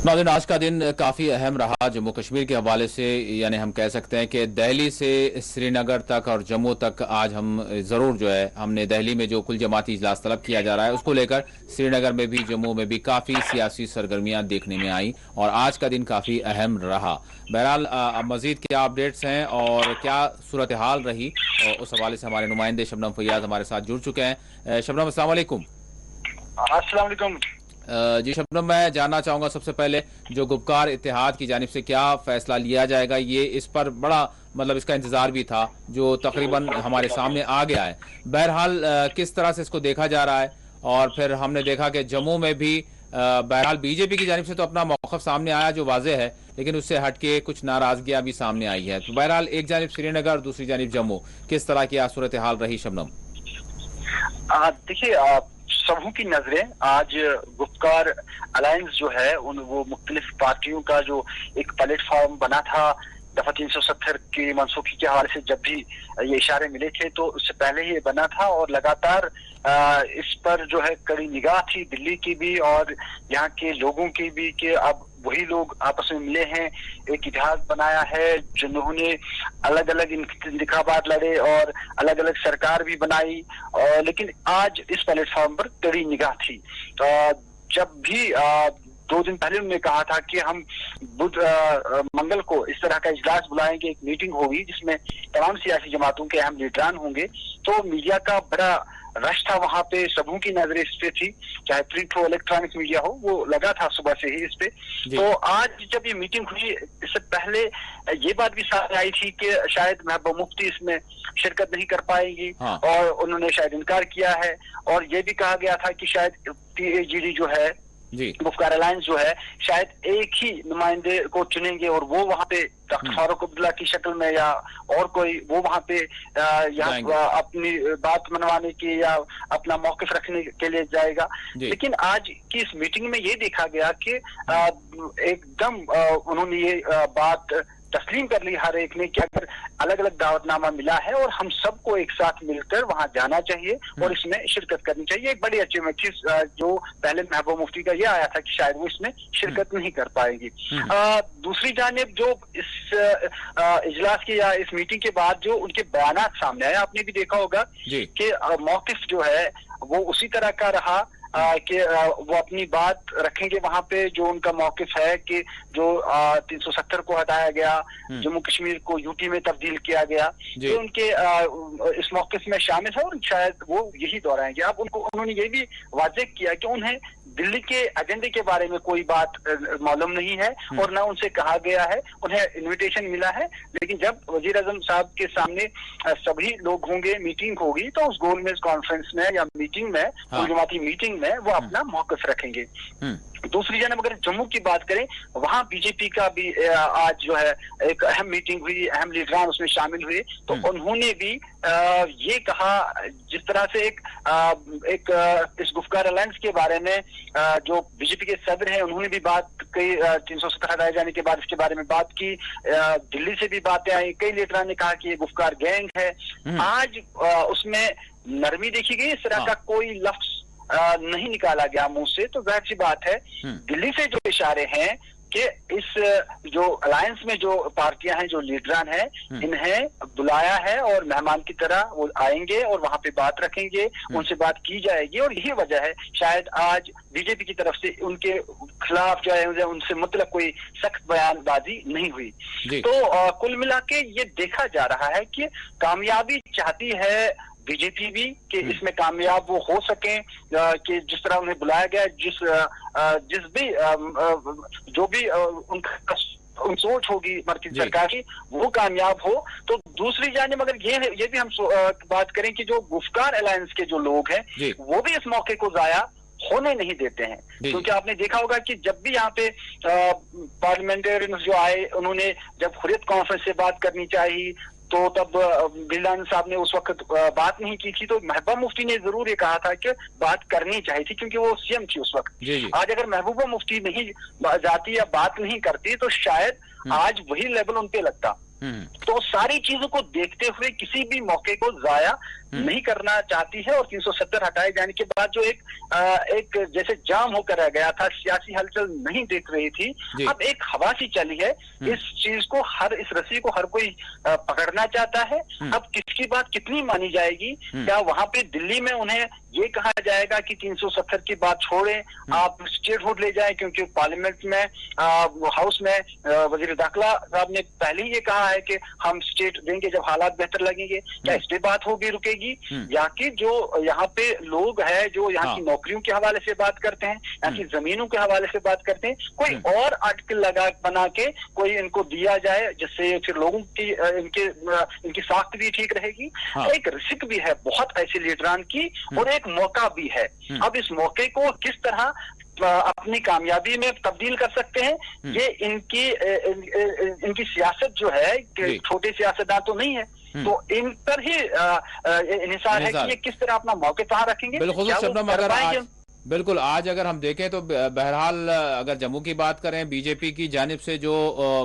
नाज़रीन, आज का दिन काफ़ी अहम रहा जम्मू कश्मीर के हवाले से। यानी हम कह सकते हैं कि दिल्ली से श्रीनगर तक और जम्मू तक आज हम ज़रूर जो है हमने दिल्ली में जो कुल जमाती इजलास तलब किया जा रहा है उसको लेकर श्रीनगर में भी जम्मू में भी काफ़ी सियासी सरगर्मियां देखने में आई और आज का दिन काफ़ी अहम रहा। बहरहाल मज़ीद क्या अपडेट्स हैं और क्या सूरत हाल रही और उस हवाले से हमारे नुमाइंदे शबनम फैयाज हमारे साथ जुड़ चुके हैं। शबनम, अस्सलाम वालेकुम। अस्सलाम वालेकुम। जी शबनम, मैं जानना चाहूँगा सबसे पहले जो गुपकार इत्तेहाद की जानिब से क्या फैसला लिया जाएगा, ये इस पर बड़ा मतलब इसका इंतजार भी था जो तकरीबन हमारे सामने आ गया है। बहरहाल किस तरह से इसको देखा जा रहा है और फिर हमने देखा कि जम्मू में भी बहरहाल बीजेपी की जानिब से तो अपना मौक़िफ़ सामने आया जो वाज़ेह है, लेकिन उससे हटके कुछ नाराजगियां भी सामने आई है। तो बहरहाल एक जानिब श्रीनगर दूसरी जानिब जम्मू, किस तरह की सूरत हाल रही शबनम? देखिए, सबों की नजरें आज गुपकार अलायंस जो है वो मुख्तलिफ पार्टियों का जो एक प्लेटफॉर्म बना था दफा 370 की मनसूखी के हवाले से जब भी ये इशारे मिले थे तो उससे पहले ही ये बना था और लगातार इस पर जो है कड़ी निगाह थी दिल्ली की भी और यहाँ के लोगों की भी कि अब वही लोग आपस में मिले हैं, एक इतिहास बनाया है जिन्होंने अलग अलग इंतखाबात लड़े और अलग अलग सरकार भी बनाई। लेकिन आज इस प्लेटफॉर्म पर कड़ी निगाह थी। जब भी 2 दिन पहले उन्होंने कहा था कि हम मंगल को इस तरह का इजलास बुलाएंगे, एक मीटिंग होगी जिसमें तमाम सियासी जमातों के अहम लीडरान होंगे, तो मीडिया का बड़ा रश था वहां पे, सबों की नजरें इस पे थी, चाहे प्रिंट हो इलेक्ट्रॉनिक मीडिया हो, वो लगा था सुबह से ही इस पे। तो आज जब ये मीटिंग हुई इससे पहले ये बात भी सामने आई थी कि शायद महबूबा मुफ्ती इसमें शिरकत नहीं कर पाएंगी और उन्होंने शायद इनकार किया है और ये भी कहा गया था कि शायद PAGD जो है गुपकार अलायंस जो है शायद एक ही नुमाइंदे को चुनेंगे और वो वहां पे डॉक्टर फारूक अब्दुल्ला की शक्ल में या और कोई वो वहां पे यहाँ अपनी बात मनवाने की या अपना मौकिफ रखने के लिए जाएगा। लेकिन आज की इस मीटिंग में ये देखा गया कि एकदम उन्होंने ये बात तस्लीम कर ली हर एक ने कि अगर अलग अलग दावतनामा मिला है और हम सबको एक साथ मिलकर वहां जाना चाहिए और इसमें शिरकत करनी चाहिए। एक बड़ी अचीवमेंट थी जो पहले महबूबा मुफ्ती का ये आया था कि शायद वो इसमें शिरकत नहीं कर पाएगी। दूसरी जानिब जो इस इजलास की या इस मीटिंग के बाद जो उनके बयानात सामने आए, आपने भी देखा होगा कि मौकिफ जो है वो उसी तरह का रहा कि वो अपनी बात रखेंगे वहां पे। जो उनका मौकिफ है कि जो 370 को हटाया गया, जम्मू कश्मीर को यूटी में तब्दील किया गया, तो उनके इस मौकिफ में शामिल है और शायद वो यही दोहराएंगे। अब उन्होंने ये भी वाज़ेह किया कि उन्हें दिल्ली के एजेंडे के बारे में कोई बात मालूम नहीं है और ना उनसे कहा गया है, उन्हें इनविटेशन मिला है, लेकिन जब वजीर आजम साहब के सामने सभी लोग होंगे, मीटिंग होगी, तो उस गोलमेज कॉन्फ्रेंस में या मीटिंग में, कुल जमाती मीटिंग में वो अपना मौकफ रखेंगे। दूसरी जानब अगर जम्मू की बात करें, वहां बीजेपी का भी आज जो है एक अहम मीटिंग हुई, अहम लीडरान उसमें शामिल हुए, तो उन्होंने भी ये कहा, जिस तरह से एक इस गुफ्कार अलायंस के बारे में जो बीजेपी के सदर हैं उन्होंने भी बात कई 370 हटाए जाने के बाद इसके बारे में बात की, दिल्ली से भी बातें आई, कई लीडरान ने कहा कि ये गुफ्कार गैंग है। आज उसमें नरमी देखी गई, इस तरह का कोई लफ्ज नहीं निकाला गया मुंह से, तो जाहिर सी बात है दिल्ली से जो इशारे हैं कि इस जो अलायंस में जो पार्टियां हैं, जो लीडरान हैं, इन्हें बुलाया है और मेहमान की तरह वो आएंगे और वहां पे बात रखेंगे, उनसे बात की जाएगी, और यही वजह है शायद आज बीजेपी की तरफ से उनके खिलाफ जो है उनसे मतलब कोई सख्त बयानबाजी नहीं हुई। तो कुल मिला के ये देखा जा रहा है कि कामयाबी चाहती है बीजेपी भी कि इसमें कामयाब वो हो सके, कि जिस तरह उन्हें बुलाया गया, जिस भी जो भी उनका सोच होगी मर्कजी सरकार की, वो कामयाब हो। तो दूसरी जानिब अगर ये भी हम बात करें कि जो गुफ्कार अलायंस के जो लोग हैं वो भी इस मौके को जाया होने नहीं देते हैं, क्योंकि आपने देखा होगा कि जब भी यहाँ पे पार्लियामेंटेरियंस जो आए, उन्होंने जब हुर्रियत कॉन्फ्रेंस से बात करनी चाहिए तो तब बिलान साहब ने उस वक्त बात नहीं की थी, तो महबूबा मुफ्ती ने जरूर ये कहा था कि बात करनी चाहिए थी, क्योंकि वो सीएम थी उस वक्त। आज अगर महबूबा मुफ्ती नहीं जाती या बात नहीं करती तो शायद आज वही लेवल उन पे लगता। तो सारी चीजों को देखते हुए किसी भी मौके को जाया नहीं करना चाहती है, और 370 हटाए जाने के बाद जो एक जैसे जाम होकर रह गया था, सियासी हलचल नहीं देख रही थी, अब एक हवा सी चली है। इस चीज को इस रस्सी को हर कोई पकड़ना चाहता है। अब किसकी बात कितनी मानी जाएगी? क्या वहां पे दिल्ली में उन्हें ये कहा जाएगा कि 370 की बात छोड़ें, आप स्टेटहुड ले जाएं, क्योंकि पार्लियामेंट में हाउस में वजीर दाखिला साहब ने पहले ही ये कहा है कि हम स्टेट देंगे जब हालात बेहतर लगेंगे। क्या इस पे बात होगी, रुकेगी, या कि जो यहाँ पे लोग हैं जो यहाँ की नौकरियों के हवाले से बात करते हैं, यहाँ की जमीनों के हवाले से बात करते हैं, कोई और आर्टिकल बना के कोई इनको दिया जाए, जिससे फिर लोगों की इनकी साख्त भी ठीक रहेगी। एक रिस्क भी है बहुत ऐसे लीडरान की, और एक मौका भी है। अब इस मौके को किस तरह अपनी कामयाबी में तब्दील कर सकते हैं, ये इनकी सियासत जो है कि छोटे सियासतदान तो नहीं है, तो इन पर ही इंहिसार है कि ये किस तरह अपना मौके कहाँ रखेंगे। बिल्कुल आज अगर हम देखें तो बहरहाल अगर जम्मू की बात करें, बीजेपी की जानिब से जो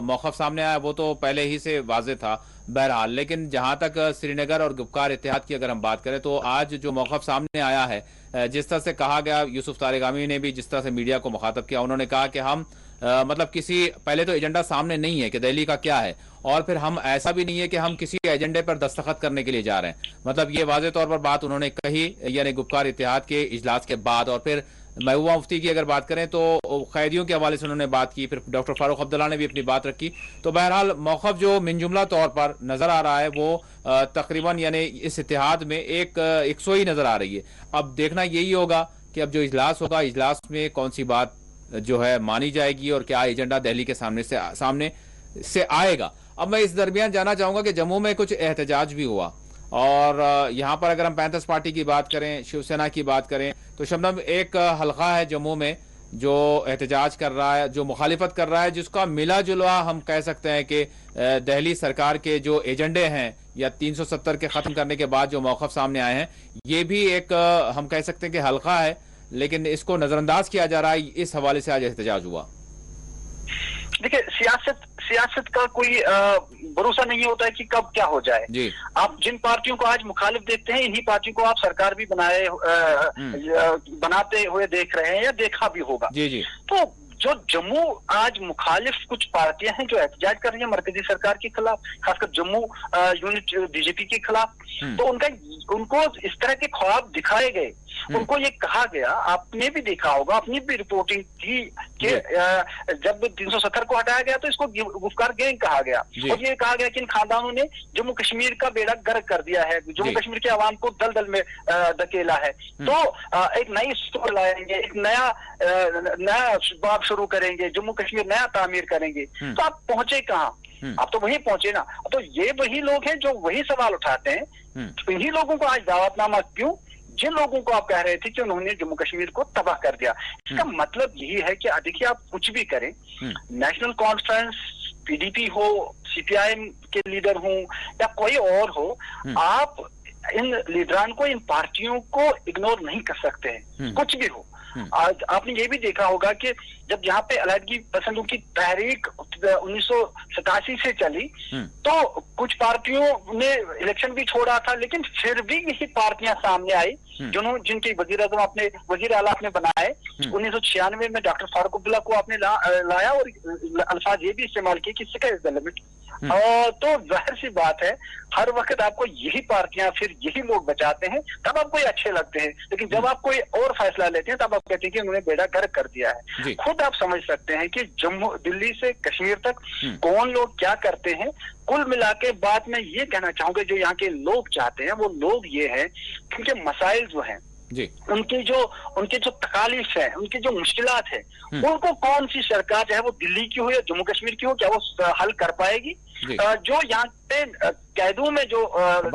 मौक़िफ़ सामने आया वो तो पहले ही से वाज़ेह था बहरहाल, लेकिन जहां तक श्रीनगर और गुफ्कार इत्तेहाद की अगर हम बात करें तो आज जो मौक़िफ़ सामने आया है, जिस तरह से कहा गया, यूसुफ तारिगामी ने भी जिस तरह से मीडिया को मुखातब किया, उन्होंने कहा कि हम मतलब किसी पहले तो एजेंडा सामने नहीं है कि दिल्ली का क्या है, और फिर हम ऐसा भी नहीं है कि हम किसी एजेंडे पर दस्तखत करने के लिए जा रहे हैं। मतलब ये वाज़ेह तौर पर बात उन्होंने कही, यानी गुफ्कार इत्तेहाद के इजलास के बाद। और फिर महबूबा मुफ्ती की अगर बात करें तो कैदियों के हवाले से उन्होंने बात की, फिर डॉक्टर फारूक अब्दुल्ला ने भी अपनी बात रखी। तो बहरहाल मौक़िफ़ जो मिनजुमला तौर पर नजर आ रहा है वो तकरीबन यानी इस इत्तेहाद में एक यकसोई नजर आ रही है। अब देखना यही होगा कि अब जो इजलास होगा, इजलास में कौन सी बात जो है मानी जाएगी और क्या एजेंडा दिल्ली के सामने से आएगा। अब मैं इस दरमियान जानना चाहूंगा कि जम्मू में कुछ एहतजाज भी हुआ, और यहाँ पर अगर हम पैंथर्स पार्टी की बात करें, शिवसेना की बात करें, तो शबनम एक हल्का है जम्मू में जो एहतजाज कर रहा है, जो मुखालिफत कर रहा है, जिसका मिला जुला हम कह सकते हैं कि दिल्ली सरकार के जो एजेंडे हैं या 370 के खत्म करने के बाद जो मौक़िफ़ सामने आए हैं, ये भी एक हम कह सकते हैं कि हल्का है, लेकिन इसको नजरअंदाज किया जा रहा है। इस हवाले से आज एहतजाज हुआ। देखिए, सियासत का कोई भरोसा नहीं होता है कि कब क्या हो जाए। आप जिन पार्टियों को आज मुखालिफ देखते हैं, इन्हीं पार्टियों को आप सरकार भी बनाते हुए देख रहे हैं या देखा भी होगा। तो जो जम्मू आज मुखालिफ कुछ पार्टियां हैं जो एहतजाज कर रही हैं मरकजी सरकार के खिलाफ, खासकर जम्मू यूनिट बीजेपी के खिलाफ, तो उनको इस तरह के ख्वाब दिखाए गए उनको ये कहा गया, आपने भी देखा होगा, अपनी भी रिपोर्टिंग थी कि जब 370 को हटाया गया तो इसको गुफ्कार गैंग कहा गया और ये कहा गया कि इन खानदानों ने जम्मू कश्मीर का बेड़ा गर्क कर दिया है, जम्मू कश्मीर के आवाम को दलदल में धकेला है। तो एक नई स्टोर लाएंगे, एक नया बाब शुरू करेंगे, जम्मू कश्मीर नया तामीर करेंगे। तो आप पहुंचे कहाँ? आप तो वहीं पहुंचे ना। तो ये वही लोग हैं जो वही सवाल उठाते हैं। इन्हीं लोगों को आज दावतनामा क्यों? जिन लोगों को आप कह रहे थे कि उन्होंने जम्मू कश्मीर को तबाह कर दिया। इसका मतलब यही है कि देखिए, आप कुछ भी करें, नेशनल कॉन्फ्रेंस, पीडीपी हो, सीपीआईएम के लीडर हो या कोई और हो, आप इन लीडरान को, इन पार्टियों को इग्नोर नहीं कर सकते हैं, कुछ भी हो। आज आपने ये भी देखा होगा कि जब यहाँ पे अलहदगी पसंदों की तहरीक 1987 से चली तो कुछ पार्टियों ने इलेक्शन भी छोड़ा था, लेकिन फिर भी यही पार्टियां सामने आई जिनके वजीर आजम आपने, वजीर आला आपने बनाए। 1996 में डॉक्टर फारूक अब्दुल्ला को आपने लाया और अल्फाज ये भी इस्तेमाल किए कि स्काई इज द लिमिट। तो जाहिर सी बात है, हर वक्त आपको यही पार्टियां, फिर यही लोग बचाते हैं, तब आपको ये अच्छे लगते हैं। लेकिन जब आप कोई और फैसला लेते हैं तब आप कहते हैं कि उन्होंने बेड़ा गर्क कर दिया है। खुद आप समझ सकते हैं कि दिल्ली से कश्मीर तक कौन लोग क्या करते हैं। कुल मिला के बात मैं ये कहना चाहूंगा, जो यहाँ के लोग चाहते हैं वो लोग ये हैं, क्योंकि मसाइल जो हैं उनकी जो तकालीफ है, उनकी जो मुश्किलात है, उनको कौन सी सरकार, चाहे वो दिल्ली की हो या जम्मू कश्मीर की हो, क्या वो हल कर पाएगी? जो यहाँ पे कैदों में जो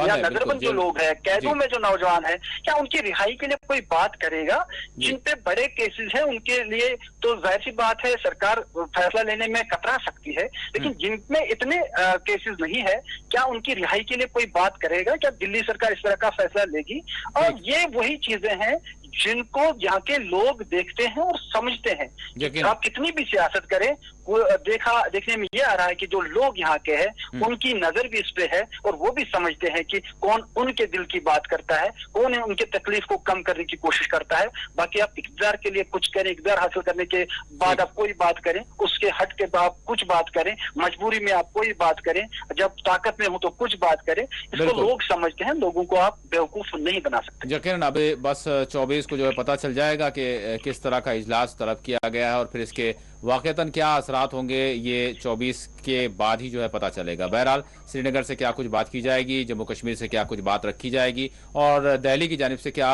या नजरबंद जो लोग हैं, कैदों में जो नौजवान है, क्या उनकी रिहाई के लिए कोई बात करेगा? जिन पे बड़े केसेस हैं उनके लिए तो जाहिर सी बात है सरकार फैसला लेने में कतरा सकती है, लेकिन जिनमें इतने केसेस नहीं है, क्या उनकी रिहाई के लिए कोई बात करेगा? क्या दिल्ली सरकार इस तरह का फैसला लेगी? और ये वही चीजें हैं जिनको यहाँ के लोग देखते हैं और समझते हैं। आप कितनी भी सियासत करें, देखने में ये आ रहा है कि जो लोग यहाँ के हैं उनकी नजर भी इस पे है और वो भी समझते हैं कि कौन उनके दिल की बात करता है, कौन उनके तकलीफ को कम करने की कोशिश करता है। बाकी आप इक़्तिदार के लिए कुछ करें, इक़्तिदार हासिल करने के बाद आप कोई बात करें, उसके हट के बाद कुछ बात करें, मजबूरी में आप कोई बात करें, जब ताकत में हो तो कुछ बात करें। इसको लोग समझते हैं, लोगों को आप बेवकूफ नहीं बना सकते। यकीनन अभी बस 24 को जो है पता चल जाएगा कि किस तरह का इजलास तलब किया गया है और फिर इसके वाक़तन क्या असरात होंगे, ये 24 के बाद ही जो है पता चलेगा। बहरहाल श्रीनगर से क्या कुछ बात की जाएगी, जम्मू कश्मीर से क्या कुछ बात रखी जाएगी और दिल्ली की जानिब से क्या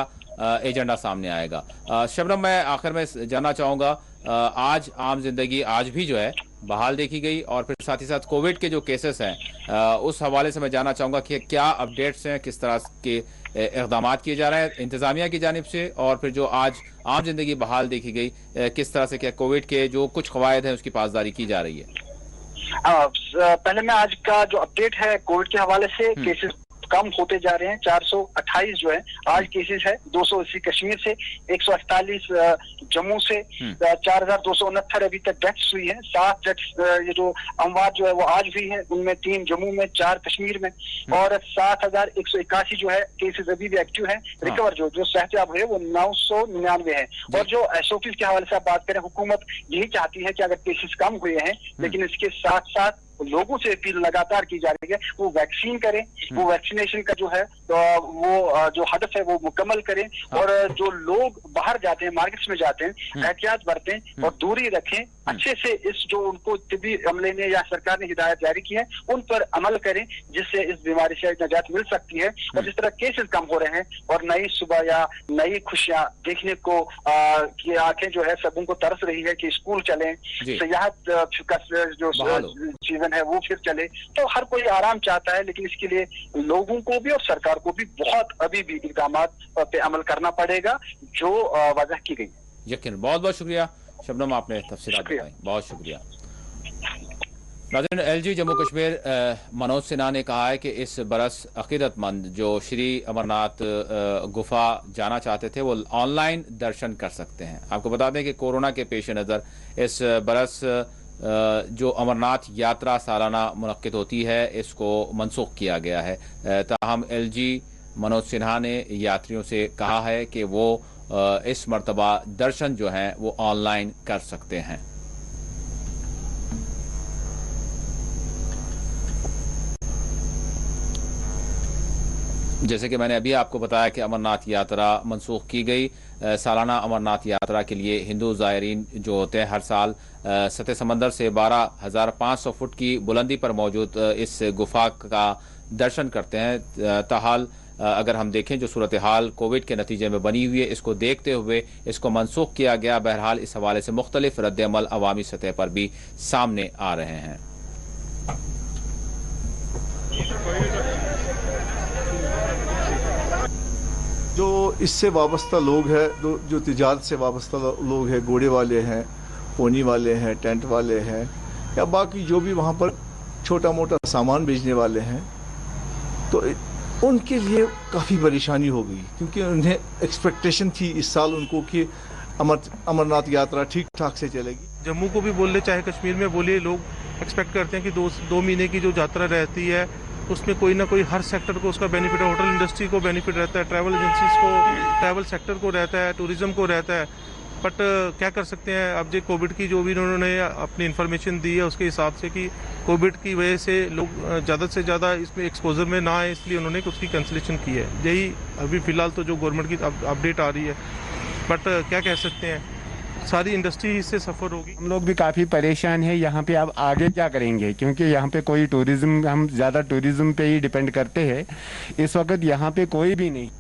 एजेंडा सामने आएगा। शबनम, मैं आखिर में जानना चाहूँगा, आज आम जिंदगी आज भी जो है बहाल देखी गई और फिर साथ ही साथ कोविड के जो केसेस हैं उस हवाले से मैं जानना चाहूँगा कि क्या अपडेट्स हैं, किस तरह के इक़दाम किए जा रहे हैं इंतज़ामिया की जानिब से, और फिर जो आज आम जिंदगी बहाल देखी गई किस तरह से क्या कोविड के जो कुछ क़वायद हैं उसकी पासदारी की जा रही है? पहले मैं आज का जो अपडेट है कोविड के हवाले से, केसेस कम होते जा रहे हैं। 428 जो है आज केसेस है, 280 कश्मीर से, 148 जम्मू से, 4269 अभी तक डेथ्स हुई है। 7 डेथ्स ये जो अमवात जो है वो आज हुई है, उनमें 3 जम्मू में, 4 कश्मीर में, और 7181 जो है केसेस अभी भी एक्टिव है। रिकवर जो सेहतयाब हुए वो 999 है। और जो एसओपी के हवाले से आप बात करें, हुकूमत यही चाहती है कि अगर केसेस कम हुए हैं, लेकिन इसके साथ साथ लोगों से अपील लगातार की जा रही है वो वैक्सीन करें, वो वैक्सीनेशन का जो है तो वो जो हदफ है वो मुकम्मल करें, और जो लोग बाहर जाते हैं, मार्केट्स में जाते हैं, एहतियात बरतें और दूरी रखें। अच्छे से इस जो उनको तिब्बी अमले ने या सरकार ने हिदायत जारी की है उन पर अमल करें, जिससे इस बीमारी से निजात मिल सकती है। और जिस तरह केसेस कम हो रहे हैं और नई सुबह या नई खुशियां देखने को की आंखें जो है सबों को तरस रही है कि स्कूल चलें, सियाहत का जो सीजन है वो फिर चले, तो हर कोई आराम चाहता है, लेकिन इसके लिए लोगों को भी और सरकार को भी बहुत अभी भी इक़दाम पे अमल करना पड़ेगा जो वजह की गई। यकीन, बहुत बहुत शुक्रिया शबनम, आपने तफसीलात बताई, बहुत शुक्रिया। नाज़रीन, एलजी जम्मू कश्मीर मनोज सिन्हा ने कहा है कि इस बरस अकीदतमंद जो श्री अमरनाथ गुफा जाना चाहते थे वो ऑनलाइन दर्शन कर सकते हैं। आपको बता दें कि कोरोना के पेश नज़र इस बरस जो अमरनाथ यात्रा सालाना मुनक्किद होती है इसको मनसूख किया गया है। ताहम एलजी मनोज सिन्हा ने यात्रियों से कहा है कि वो इस मर्तबा दर्शन जो हैं वो ऑनलाइन कर सकते हैं। जैसे कि मैंने अभी आपको बताया कि अमरनाथ यात्रा मनसूख की गई। सालाना अमरनाथ यात्रा के लिए हिंदू ज़ायरीन जो होते हैं हर साल सतह समंदर से 12,500 फुट की बुलंदी पर मौजूद इस गुफा का दर्शन करते हैं। ताहाल अगर हम देखें जो सूरत हाल कोविड के नतीजे में बनी हुई है, इसको देखते हुए इसको मनसूख किया गया। बहरहाल इस हवाले से मुख्तलिफ रद्द-ए-अमल अवामी सतह पर भी सामने आ रहे हैं। जो इससे वाबस्ता लोग हैं, जो तिजारत से वाबस्ता लोग हैं, घोड़े वाले हैं, पोनी वाले हैं, टेंट वाले हैं, या बाकी जो भी वहाँ पर छोटा मोटा सामान बेचने वाले हैं, तो उनके लिए काफ़ी परेशानी हो गई, क्योंकि उन्हें एक्सपेक्टेशन थी इस साल उनको कि अमरनाथ यात्रा ठीक ठाक से चलेगी। जम्मू को भी बोल ले चाहे कश्मीर में बोलिए, लोग एक्सपेक्ट करते हैं कि दो महीने की जो यात्रा रहती है उसमें कोई ना कोई हर सेक्टर को उसका बेनिफिट है। होटल इंडस्ट्री को बेनिफिट रहता है, ट्रैवल एजेंसीज को, ट्रैवल सेक्टर को रहता है, टूरिज्म को रहता है। बट क्या कर सकते हैं, अब जो कोविड की जो भी उन्होंने अपनी इन्फॉर्मेशन दी है उसके हिसाब से कि कोविड की वजह से लोग ज़्यादा से ज़्यादा इसमें एक्सपोजर में ना आए, इसलिए उन्होंने उसकी कैंसिलेशन की है। यही अभी फ़िलहाल तो जो गवर्नमेंट की अपडेट आ रही है। बट क्या कह सकते हैं, सारी इंडस्ट्री इससे सफ़र होगी। हम लोग भी काफ़ी परेशान है यहाँ पे। अब आगे क्या करेंगे, क्योंकि यहाँ पे कोई टूरिज्म, हम ज़्यादा टूरिज्म पे ही डिपेंड करते हैं। इस वक्त यहाँ पे कोई भी नहीं।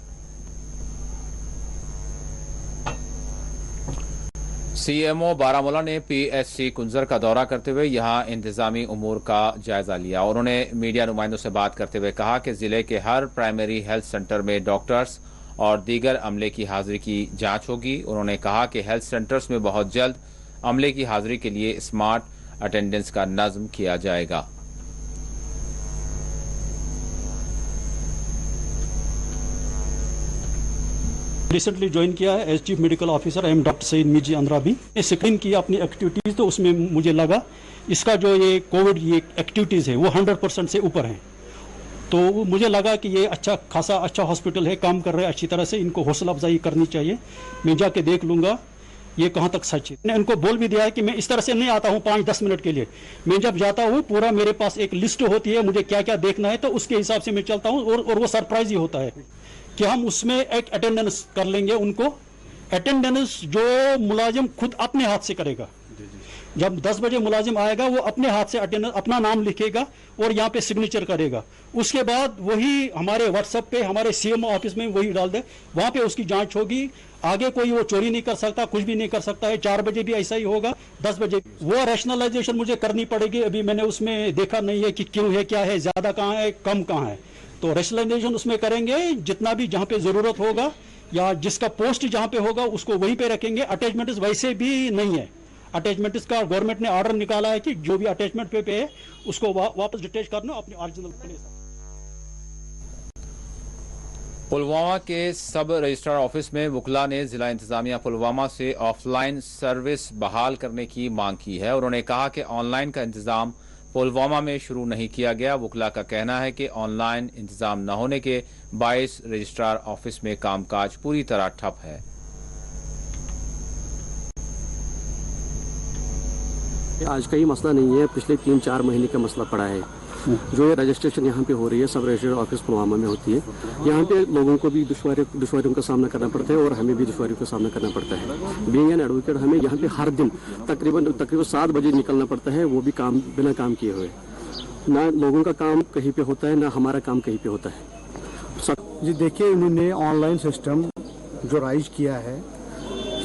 सीएमओ बारामूला ने पीएचसी कुंजर का दौरा करते हुए यहां इंतजामी उमूर का जायजा लिया। उन्होंने मीडिया नुमाइंदों से बात करते हुए कहा कि जिले के हर प्राइमरी हेल्थ सेंटर में डॉक्टर्स और दीगर अमले की हाजिरी की जांच होगी। उन्होंने कहा कि हेल्थ सेंटर्स में बहुत जल्द अमले की हाजिरी के लिए स्मार्ट अटेंडेंस का नज़्म किया जाएगा। रिसेंटली ज्वाइन किया है as chief medical officer. I am doctor Syed Mirzi Andrabi. Screen की अपनी एक्टिविटीज़, तो उसमें मुझे लगा इसका जो ये कोविड ये एक्टिविटीज़ है वो 100% से ऊपर हैं। तो मुझे लगा कि ये अच्छा हॉस्पिटल है, काम कर रहे हैं अच्छी तरह से, इनको हौसला अफजाई करनी चाहिए। मैं जाके देख लूँगा ये कहाँ तक सच है। मैंने उनको बोल भी दिया है कि मैं इस तरह से नहीं आता हूँ 5-10 मिनट के लिए। मैं जब जाता हूँ पूरा मेरे पास एक लिस्ट होती है, मुझे क्या क्या देखना है, तो उसके हिसाब से मैं चलता हूँ। और वो सरप्राइज ही होता है कि हम उसमें एक अटेंडेंस कर लेंगे उनको। अटेंडेंस जो मुलाजिम खुद अपने हाथ से करेगा। जब 10 बजे मुलाजिम आएगा वो अपने हाथ से अटेंडेंस अपना नाम लिखेगा और यहाँ पे सिग्नेचर करेगा। उसके बाद वही हमारे व्हाट्सएप पे, हमारे सीएमओ ऑफिस में वही डाल दे, वहाँ पे उसकी जांच होगी। आगे कोई वो चोरी नहीं कर सकता, कुछ भी नहीं कर सकता है। 4 बजे भी ऐसा ही होगा, 10 बजे। वो रैशनलाइजेशन मुझे करनी पड़ेगी। अभी मैंने उसमें देखा नहीं है कि क्यों है, क्या है, ज़्यादा कहाँ है, कम कहाँ है। तो रैशनलाइजेशन उसमें करेंगे, जितना भी जहाँ पे ज़रूरत होगा या जिसका पोस्ट जहाँ पे होगा उसको वहीं पे रखेंगे। अटैचमेंट वैसे भी नहीं है। अटैचमेंट का गवर्नमेंट ने ऑर्डर निकाला है कि जो भी अटैचमेंट पे है उसको वापस डिटैच करना अपने ओरिजिनल प्लेस। पुलवामा के सब रजिस्ट्रार ऑफिस में वकला ने जिला इंतजामिया पुलवामा से ऑफलाइन सर्विस बहाल करने की मांग की है। उन्होंने कहा कि ऑनलाइन का इंतजाम पुलवामा में शुरू नहीं किया गया। वकला का कहना है कि ऑनलाइन इंतजाम न होने के बायस रजिस्ट्रार ऑफिस में कामकाज पूरी तरह ठप है। आज का ही मसला नहीं है, पिछले 3-4 महीने का मसला पड़ा है। जो ये रजिस्ट्रेशन यहाँ पे हो रही है सब रजिस्ट्रेशन ऑफिस पुलवामा में होती है। यहाँ पे लोगों को भी दुश्वारियों का सामना करना पड़ता है और हमें भी दुश्वारियों का सामना करना पड़ता है। बीइंग एन एडवोकेट हमें यहाँ पे हर दिन तकरीबन 7 बजे निकलना पड़ता है, वो भी काम बिना काम किए हुए। ना लोगों का काम कहीं पे होता है, ना हमारा काम कहीं पे होता है। जी देखिए, उन्होंने ऑनलाइन सिस्टम जो राइज किया है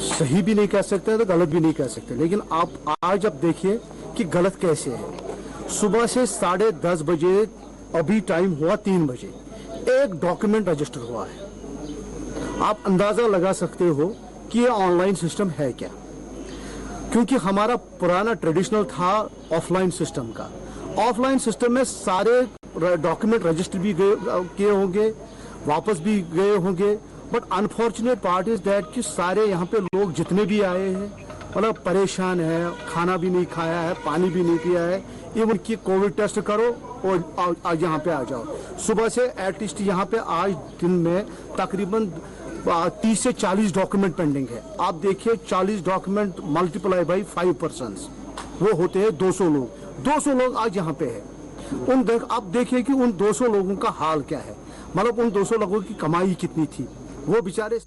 सही भी नहीं कह सकते तो गलत भी नहीं कह सकते, लेकिन आप आज अब देखिए कि गलत कैसे है। सुबह से 10:30 बजे, अभी टाइम हुआ 3 बजे, एक डॉक्यूमेंट रजिस्टर हुआ है। आप अंदाजा लगा सकते हो कि ये ऑनलाइन सिस्टम है क्या, क्योंकि हमारा पुराना ट्रेडिशनल था ऑफलाइन सिस्टम का। ऑफलाइन सिस्टम में सारे डॉक्यूमेंट रजिस्टर भी किए होंगे, वापस भी गए होंगे। But unfortunate part is that कि सारे यहाँ पे लोग जितने भी आए हैं मतलब परेशान है, खाना भी नहीं खाया है, पानी भी नहीं पिया है। इवन कि कोविड टेस्ट करो और आज यहाँ पे आ जाओ। सुबह से एटलीस्ट यहाँ पे आज दिन में तकरीबन 30 से 40 डॉक्यूमेंट पेंडिंग है। आप देखिए 40 डॉक्यूमेंट मल्टीप्लाई बाई 5 पर्सन्स, वो होते हैं 200 लोग। 200 लोग आज यहाँ पे है। आप देखिए कि उन 200 लोगों का हाल क्या है। मतलब उन 200 लोगों की कमाई कितनी थी, वो बेचारे।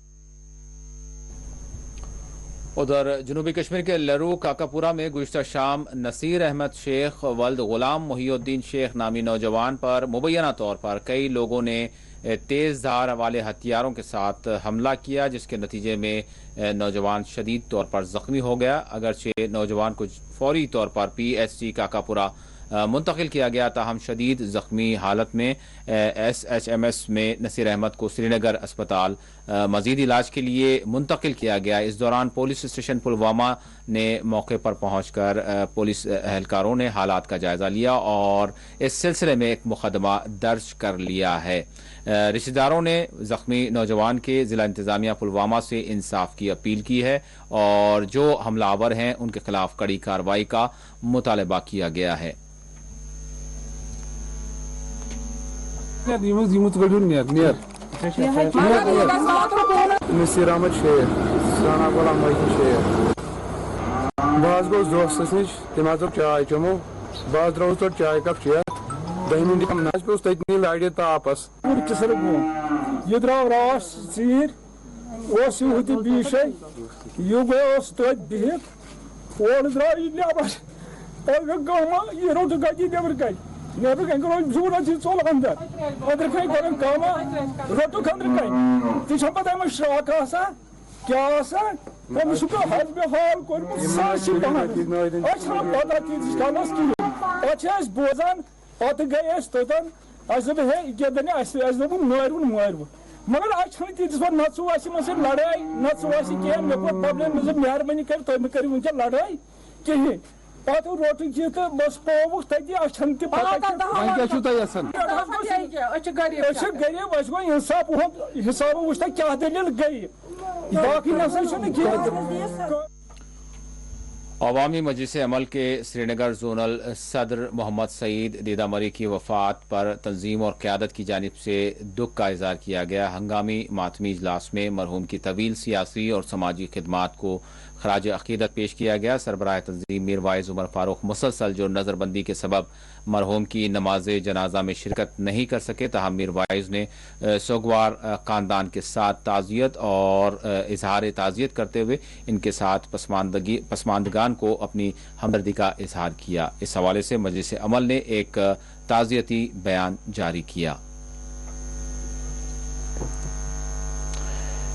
उधर जनूबी कश्मीर के लरू काकापुरा में गुज़िश्ता शाम नसीर अहमद शेख वल्द गुलाम मोहिउद्दीन शेख नामी नौजवान पर मुबैना तौर पर कई लोगों ने तेज़ धार वाले हथियारों के साथ हमला किया, जिसके नतीजे में नौजवान शदीद तौर पर जख्मी हो गया। अगरचे नौजवान को फौरी तौर पर PHC काकापुरा मुंतकिल किया गया, ताहम शदीद जख्मी हालत में SHMS में नसीर अहमद को श्रीनगर अस्पताल मजीद इलाज के लिए मुंतकिल किया गया। इस दौरान पुलिस स्टेशन पुलवामा ने मौके पर पहुंचकर पुलिस एहलकारों ने हालात का जायजा लिया और इस सिलसिले में एक मुकदमा दर्ज कर लिया है। रिश्तेदारों ने जख्मी नौजवान के जिला इंतजामिया पुलवामा से इंसाफ की अपील की है और जो हमलावर हैं उनके खिलाफ कड़ी कार्रवाई का मुतालबा किया गया है। नसीर अहमद शेख साना गुलाम मोहिउद्दीन शेख बस गोस दोस्तस नश तम चाय चमो बस द्रोस तो चाय कप चेत 10 मिनट कम नाच पे तथनी लाड़े तापस किसर गो ये द्राव रास चीर ओस युति बीशे यु गोस तो बिहित और द्राव नेबर और गमा ये रोट गजी नेबर गई नेबर गई करो जूर अछि चोल अंदर अदर कई करन कामा रोटो खंदर कई ती छपता में शाक आसा क्या आसा हम सुका हाल पे हाल कोर साशी बना अच्छा पता की कानस की अच्छा इस बोझन अत गए तोतन अजब है गेदने अजब मारव मगर आज छन तीस बार नचु वासी में से लड़ाई नचु वासी के मे को प्रॉब्लम में मेहरबानी कर तो में करी उनके लड़ाई के पत रोट जी तो बस पोव तती अछन के पता क्या छुता यसन गरीब बस गो इंसाफ हिसाब वुश्ता क्या दलील गई बाकी नसल छन के। अवामी मजलिस अमल के श्रीनगर जोनल सदर मोहम्मद सईद दीदामरी की वफात पर तंजीम और क़यादत की जानिब से दुख का इज़हार किया गया। हंगामी मातमी इजलास में मरहूम की तवील सियासी और समाजी खिदमात को खराज अकीदत पेश किया गया। सरबराह तंजीम मीर वाइज उमर फारूक मुसलसल जो नज़रबंदी के सबब मरहूम की नमाज जनाजा में शिरकत नहीं कर सके, ताहम मीर वाइज ने सोगवार ख़ानदान के साथ ताज़ियत और इजहार ताज़ियत करते हुए इनके साथ पसमानदगान को अपनी हमदर्दी का इजहार किया। इस हवाले से मजलिस अमल ने एक ताज़ियती बयान जारी किया।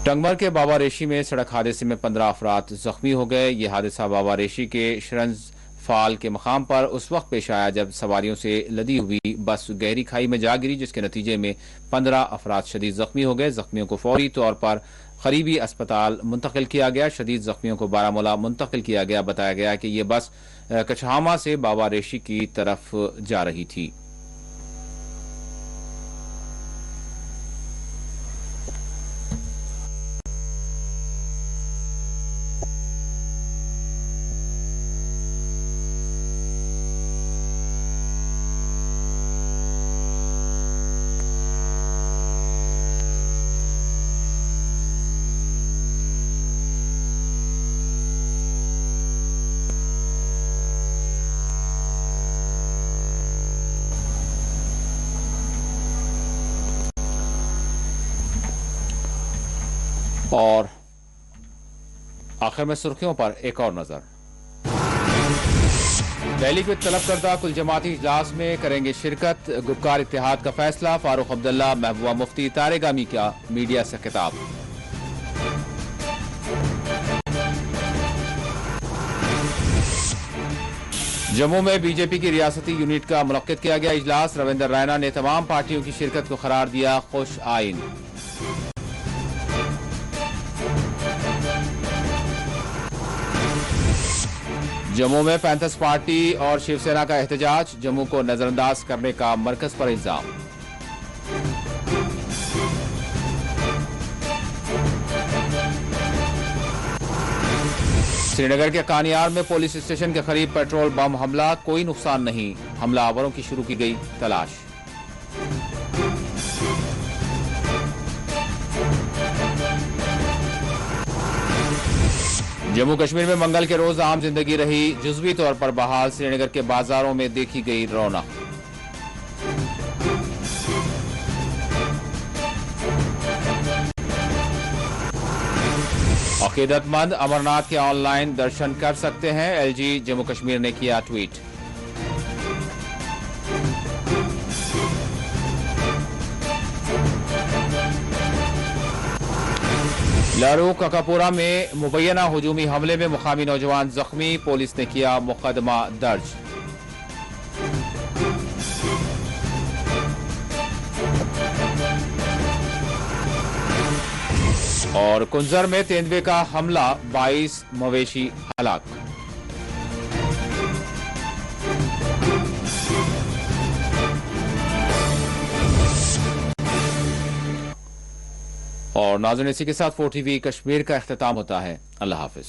टंगमर के बाबा रेशी में सड़क हादसे में 15 अफराद जख्मी हो गए। यह हादसा बाबा रेशी के शरंज फाल के मकाम पर उस वक्त पेश आया जब सवारियों से लदी हुई बस गहरी खाई में जा गिरी, जिसके नतीजे में 15 अफराद शदीद जख्मी हो गए। जख्मियों को फौरी तौर पर करीबी अस्पताल मुंतकिल किया गया। शदीद जख्मियों को बारामूला मुंतकिल किया गया। बताया गया कि यह बस कछहामा से बाबा रेशी की तरफ जा रही थी। और आखिर में सुर्खियों पर एक और नजर। दिल्ली के तलब करदा कुल जमाती इजलास में करेंगे शिरकत, गुपकार इत्तेहाद का फैसला। फारूक अब्दुल्ला, महबूबा मुफ्ती, तारेगामी का मीडिया से खिताब। जम्मू में बीजेपी की रियासती यूनिट का मुनक्किद किया गया इजलास। रविंदर रैना ने तमाम पार्टियों की शिरकत को करार दिया खुश आइन। जम्मू में पैंथर्स पार्टी और शिवसेना का एहतजाज, जम्मू को नजरअंदाज करने का मरकज पर इल्जाम। श्रीनगर के कानियार में पुलिस स्टेशन के करीब पेट्रोल बम हमला, कोई नुकसान नहीं, हमलावरों की शुरू की गई तलाश। जम्मू कश्मीर में मंगल के रोज आम जिंदगी रही जुज़वी तौर पर बहाल। श्रीनगर के बाजारों में देखी गई रौनक। अकीदतमंद अमरनाथ के ऑनलाइन दर्शन कर सकते हैं, एलजी जम्मू कश्मीर ने किया ट्वीट। लारू ककापुरा में मुबैना हुजूमी हमले में मुकामी नौजवान जख्मी, पुलिस ने किया मुकदमा दर्ज। और कुंजर में तेंदुए का हमला, 22 मवेशी हलाक। और नाज़रीन, इसी के साथ 4 TV कश्मीर का इख्तिताम होता है। अल्लाह हाफिज।